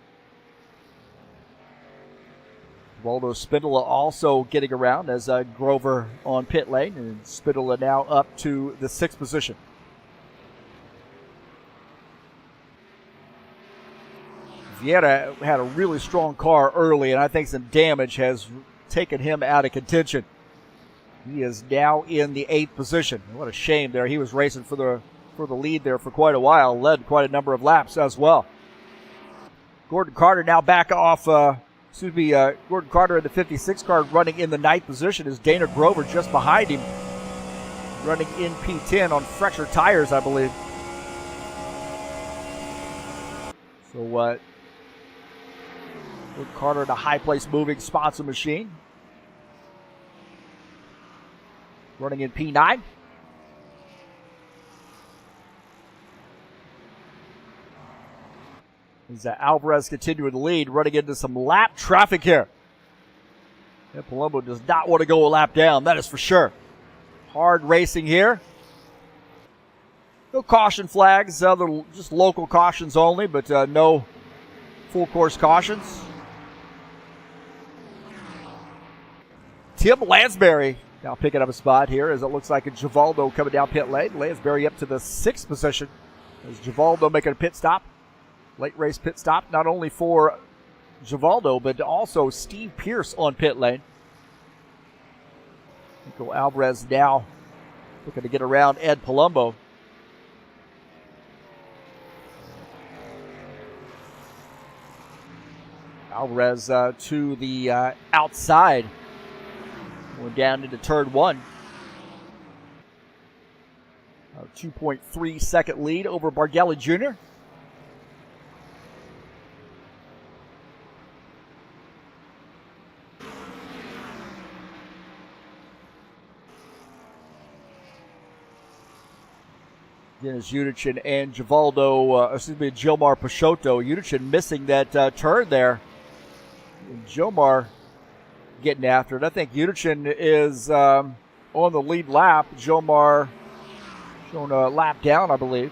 A: Waldo Spindola also getting around as Grover on pit lane, and Spindola now up to the 6th position. Vieira had a really strong car early, and I think some damage has taken him out of contention. He is now in the 8th position. What a shame there. He was racing for the lead there for quite a while, led quite a number of laps as well. Gordon Carter now back off, Gordon Carter in the 56 car running in the 9th position, is Dana Grover just behind him, running in P10 on fresher tires, I believe. So With Carter in a high place moving sponsor machine. Running in P9. As Alvarez continuing to lead, running into some lap traffic here. And Palumbo does not want to go a lap down, that is for sure. Hard racing here. No caution flags, just local cautions only, but no full course cautions. Tim Lansbury now picking up a spot here as it looks like a Givaldo coming down pit lane. Lansbury up to the 6th position as Givaldo making a pit stop. Late race pit stop, not only for Givaldo, but also Steve Pierce on pit lane. Nico Alvarez now looking to get around Ed Palumbo. Alvarez to the outside. Going down into turn 1. A 2.3 second lead over Bargelli Jr. Dennis Udichin and Gilmar Peixoto. Udichin missing that turn there. And Gilmar getting after it. I think Udichin is on the lead lap. Gilmar showing a lap down, I believe.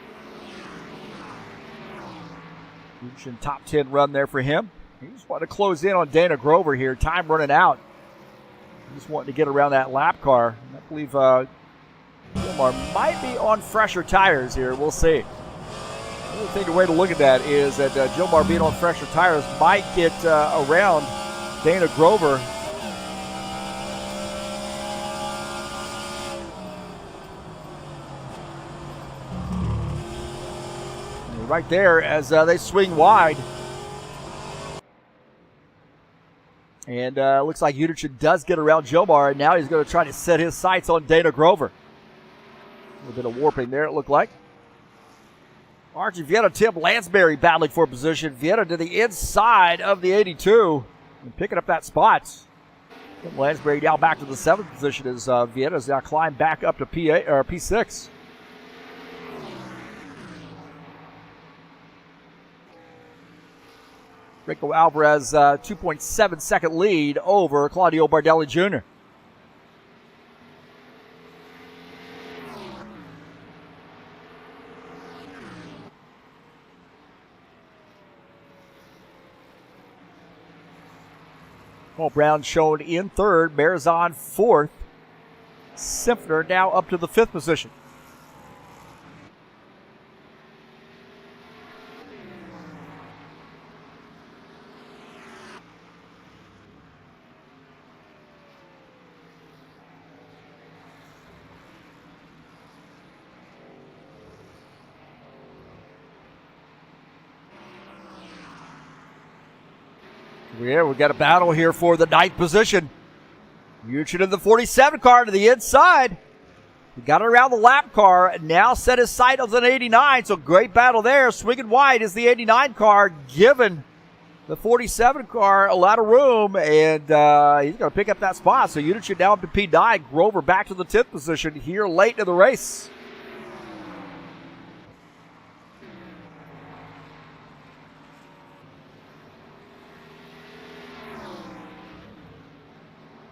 A: Udichin top 10 run there for him. He just wanted to close in on Dana Grover here. Time running out. Just wanting to get around that lap car. I believe Gilmar might be on fresher tires here. We'll see. The thing, the way to look at that is that Gilmar being on fresher tires might get around Dana Grover. And right there as they swing wide. And looks like Udichin does get around Gilmar, and now he's going to try to set his sights on Dana Grover. A little bit of warping there, it looked like. Archie Vieta, Tim Lansbury battling for position. Vieta to the inside of the 82 and picking up that spot. Tim Lansbury now back to the 7th position as Vieta's now climbed back up to P8 or P6. Rico Alvarez, 2.7 second lead over Claudio Bardelli Jr. Paul Brown shown in 3rd, Marizon 4th. Simpner now up to the 5th position. Yeah, we got a battle here for the 9th position. Uchin in the 47 car to the inside. He got it around the lap car. Now set his sight on the 89. So great battle there. Swinging wide is the 89 car, giving the 47 car a lot of room. And he's going to pick up that spot. So Uchin down to P9. Grover back to the 10th position here late in the race.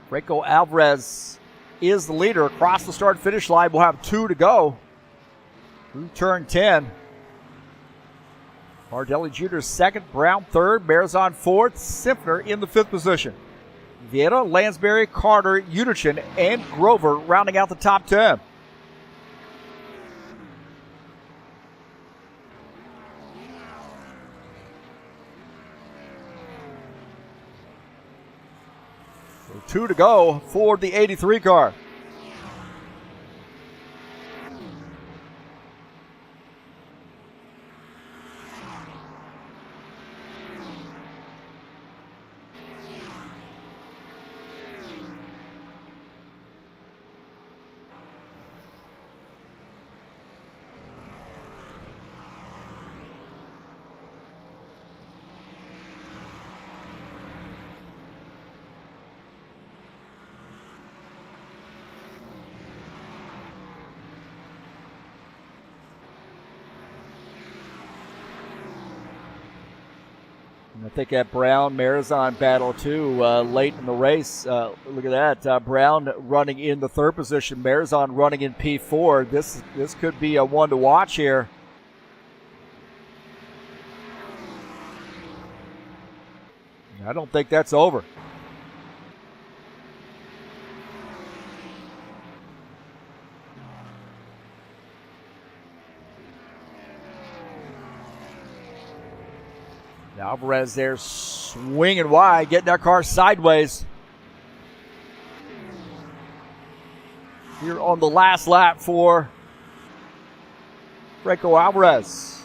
A: Rico Alvarez is the leader across the start-finish line. We'll have 2 to go through turn 10. Bardelli Jr. 2nd, Brown 3rd, Marizon 4th, Simpner in the 5th position. Vieta, Lansbury, Carter, Udichin, and Grover rounding out the top 10. So 2 to go for the 83 car. And I think that Brown-Marizon battle, too, late in the race. Look at that. Brown running in the third position. Marizon running in P4. This could be a one to watch here. I don't think that's over. Alvarez there swinging wide, getting that car sideways. Here on the last lap for Franco Alvarez.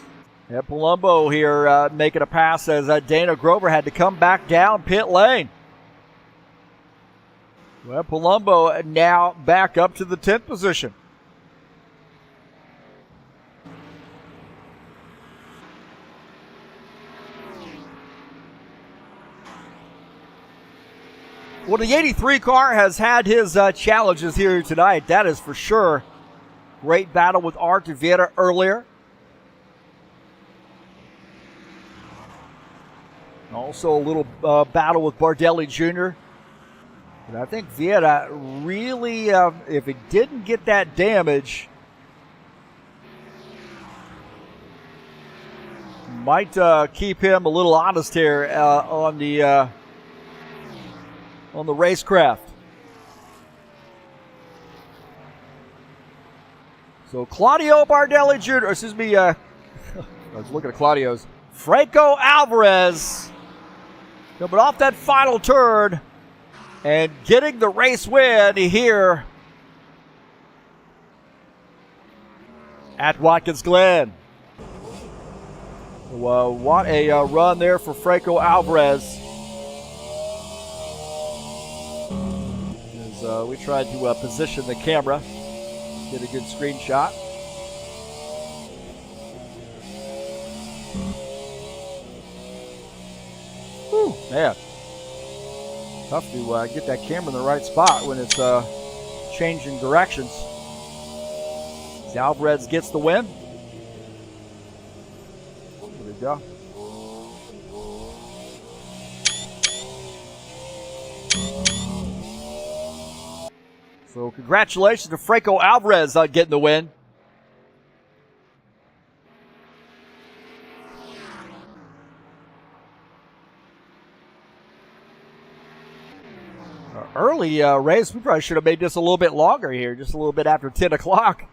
A: And Palumbo here making a pass as Dana Grover had to come back down pit lane. Well, Palumbo now back up to the 10th position. Well, the 83 car has had his challenges here tonight, that is for sure. Great battle with Art Vieta earlier. Also a little battle with Bardelli Jr. But I think Vieta really, if he didn't get that damage, might keep him a little honest here on the racecraft. So Claudio Bardelli Jr., excuse me, I was looking at Claudio's. Franco Alvarez coming off that final turn and getting the race win here at Watkins Glen. So, what a run there for Franco Alvarez. We tried to position the camera, get a good screenshot. Whew, man. Tough to get that camera in the right spot when it's changing directions. As Alvarez gets the win. There we go. So congratulations to Franco Alvarez on getting the win. Early race, we probably should have made this a little bit longer here, just a little bit after 10 o'clock.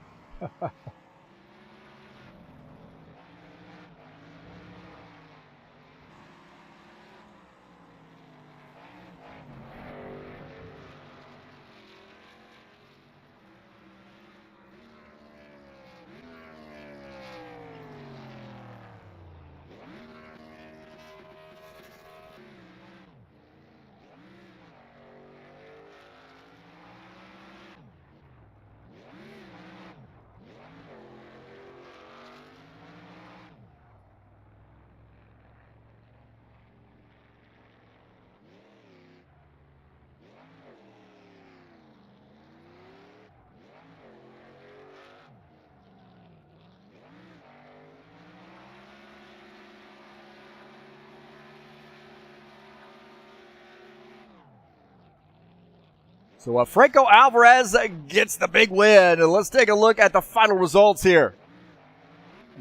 A: So Franco Alvarez gets the big win. And let's take a look at the final results here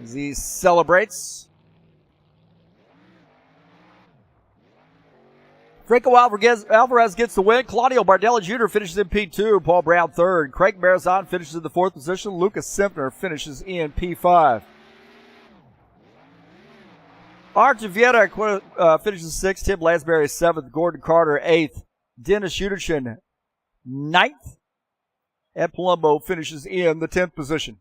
A: as he celebrates. Franco Alvarez gets the win. Claudio Bardelli Jr. finishes in P2. Paul Brown third. Craig Marizon finishes in the fourth position. Lucas Simpner finishes in P5. Art Vieta finishes sixth. Tim Lansbury seventh. Gordon Carter eighth. Dennis Uderchin ninth. And Palumbo finishes in the 10th position.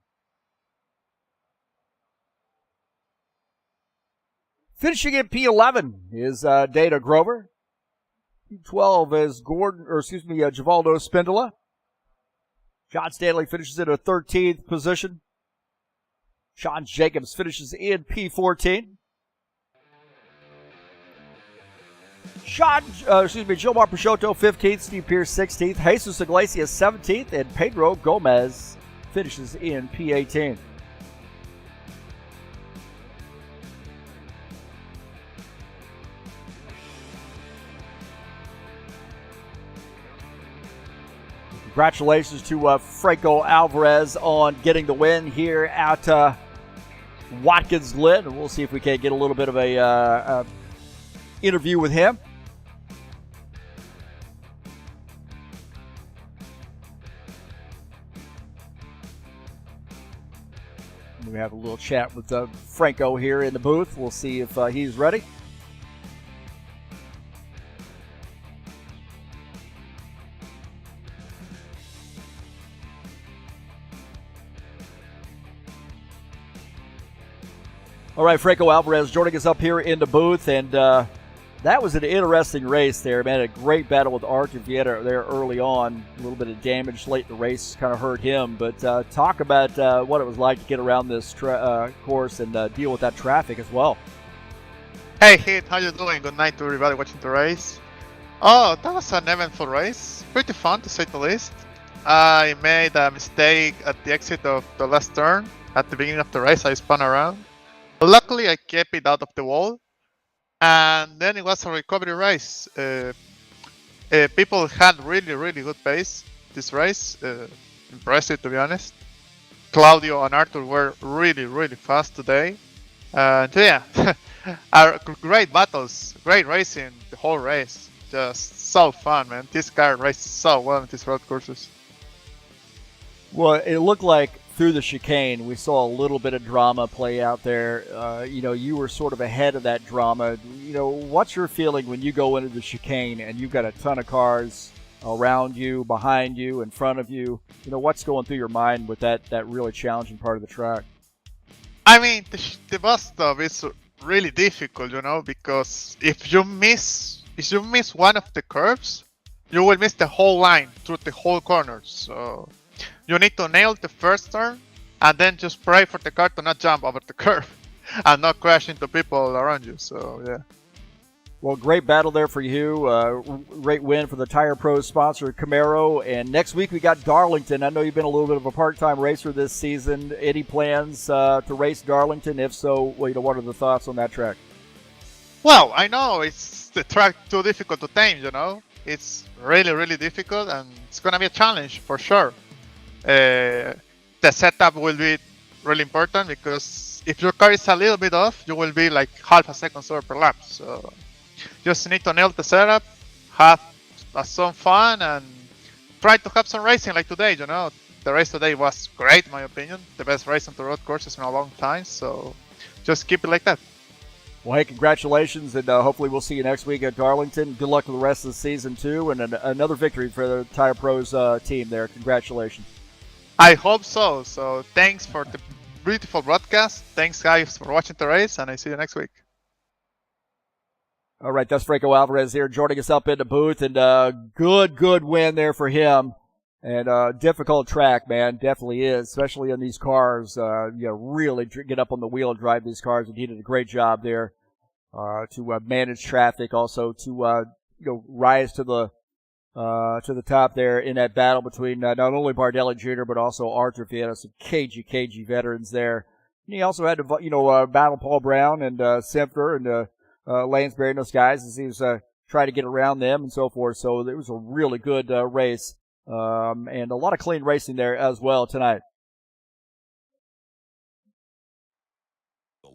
A: Finishing in P11 is Dana Grover. P12 is Givaldo Spindola. John Stanley finishes in a 13th position. Sean Jacobs finishes in P14. Gilmar Peixoto 15th, Steve Pierce 16th, Jesus Iglesias 17th, and Pedro Gomez finishes in P18. Congratulations to Franco Alvarez on getting the win here at Watkins Glen. And we'll see if we can get a little bit of a interview with him. We have a little chat with Franco here in the booth. We'll see if he's ready. All right, Franco Alvarez joining us up here in the booth, and that was an interesting race there, man. A great battle with Art Vieta there early on. A little bit of damage late in the race kind of hurt him, but talk about what it was like to get around this course and deal with that traffic as well.
B: Hey Heath, how you doing? Good night to everybody watching the race. Oh, that was an eventful race. Pretty fun to say the least. I made a mistake at the exit of the last turn. At the beginning of the race, I spun around. Luckily, I kept it out of the wall, and then it was a recovery race. People had really good pace this race. Impressive, to be honest. Claudio and Arthur were really fast today. So yeah, great battles, great racing, the whole race. Just so fun, man. This car raced so well in these road courses.
A: Well, it looked like through the chicane, we saw a little bit of drama play out there. You were sort of ahead of that drama. What's your feeling when you go into the chicane and you've got a ton of cars around you, behind you, in front of you? What's going through your mind with that really challenging part of the track?
B: I mean, the bus stop is really difficult, because if you miss one of the curves, you will miss the whole line through the whole corner. So you need to nail the first turn and then just pray for the car to not jump over the curve and not crash into people around you. So, yeah.
A: Well, great battle there for you. Great win for the Tire Pros sponsor, Camaro. And next week we got Darlington. I know you've been a little bit of a part-time racer this season. Any plans to race Darlington? If so, what are the thoughts on that track?
B: Well, I know it's the track too difficult to tame, It's really difficult, and it's going to be a challenge for sure. The setup will be really important, because if your car is a little bit off, you will be like half a second slower per lap. So just need to nail the setup, have some fun, and try to have some racing like today. The race today was great, in my opinion. The best race on the road courses in a long time. So just keep it like that.
A: Well, hey, congratulations, and hopefully we'll see you next week at Darlington. Good luck with the rest of the season, too, and another victory for the Tire Pros team there. Congratulations.
B: I hope so. So thanks for the beautiful broadcast. Thanks, guys, for watching the race, and I see you next week.
A: All right, that's Franco Alvarez here joining us up in the booth, and good win there for him. And difficult track, man, definitely is, especially on these cars. Really get up on the wheel and drive these cars, and he did a great job there to manage traffic, also to rise to the top there in that battle between not only Bardelli Jr. but also Arthur Vieta, some cagey veterans there. And he also had to battle Paul Brown and Simpfer and Lansbury and those guys as he was trying to get around them and so forth. So it was a really good race. And a lot of clean racing there as well tonight.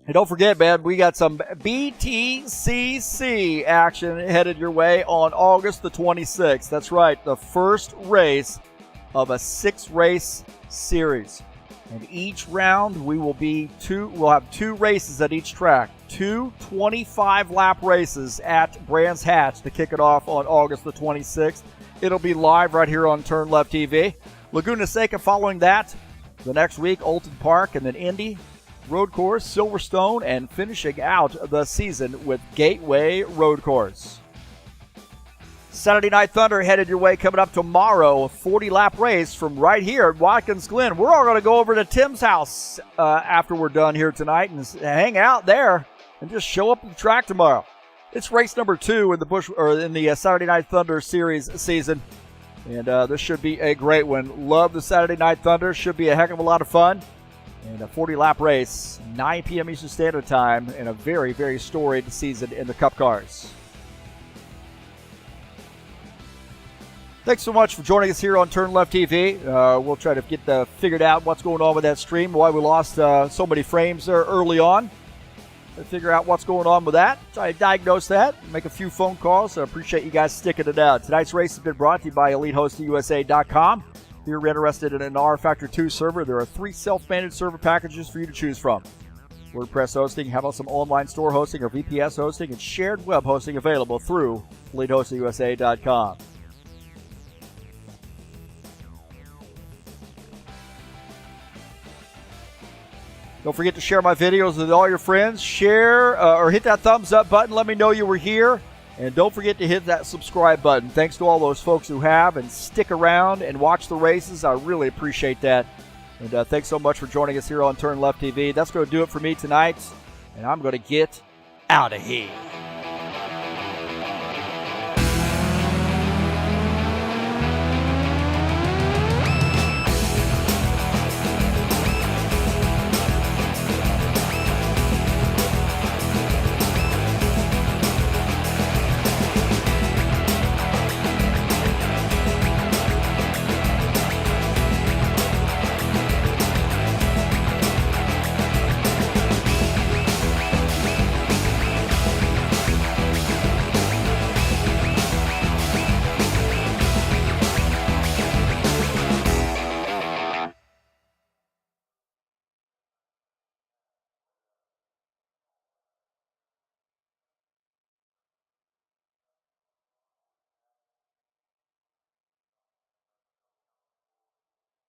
A: And don't forget, man, we got some BTCC action headed your way on August the 26th. That's right, the first race of a 6-race series. And each round we'll have 2 races at each track. 2 25-lap races at Brands Hatch to kick it off on August the 26th. It'll be live right here on TurnLeftTV. Laguna Seca following that. The next week, Alton Park, and then Indy, Road Course, Silverstone, and finishing out the season with Gateway Road Course. Saturday Night Thunder headed your way coming up tomorrow. A 40-lap race from right here at Watkins Glen. We're all going to go over to Tim's house after we're done here tonight and hang out there and just show up at the track tomorrow. It's race number 2 in the Saturday Night Thunder series season, and this should be a great one. Love the Saturday Night Thunder. Should be a heck of a lot of fun. And a 40-lap race, 9 p.m. Eastern Standard Time, and a very, very storied season in the Cup cars. Thanks so much for joining us here on TurnLeftTV. We'll try to get figured out what's going on with that stream, why we lost so many frames there early on. Figure out what's going on with that. Try to diagnose that. Make a few phone calls. I appreciate you guys sticking it out. Tonight's race has been brought to you by EliteHostingUSA.com. If you're interested in an rFactor 2 server, there are 3 self-managed server packages for you to choose from. WordPress hosting, how about some online store hosting or VPS hosting, and shared web hosting available through EliteHostingUSA.com. Don't forget to share my videos with all your friends. Share or hit that thumbs up button. Let me know you were here. And don't forget to hit that subscribe button. Thanks to all those folks who have and stick around and watch the races. I really appreciate that. And thanks so much for joining us here on TurnLeftTV. That's going to do it for me tonight. And I'm going to get out of here.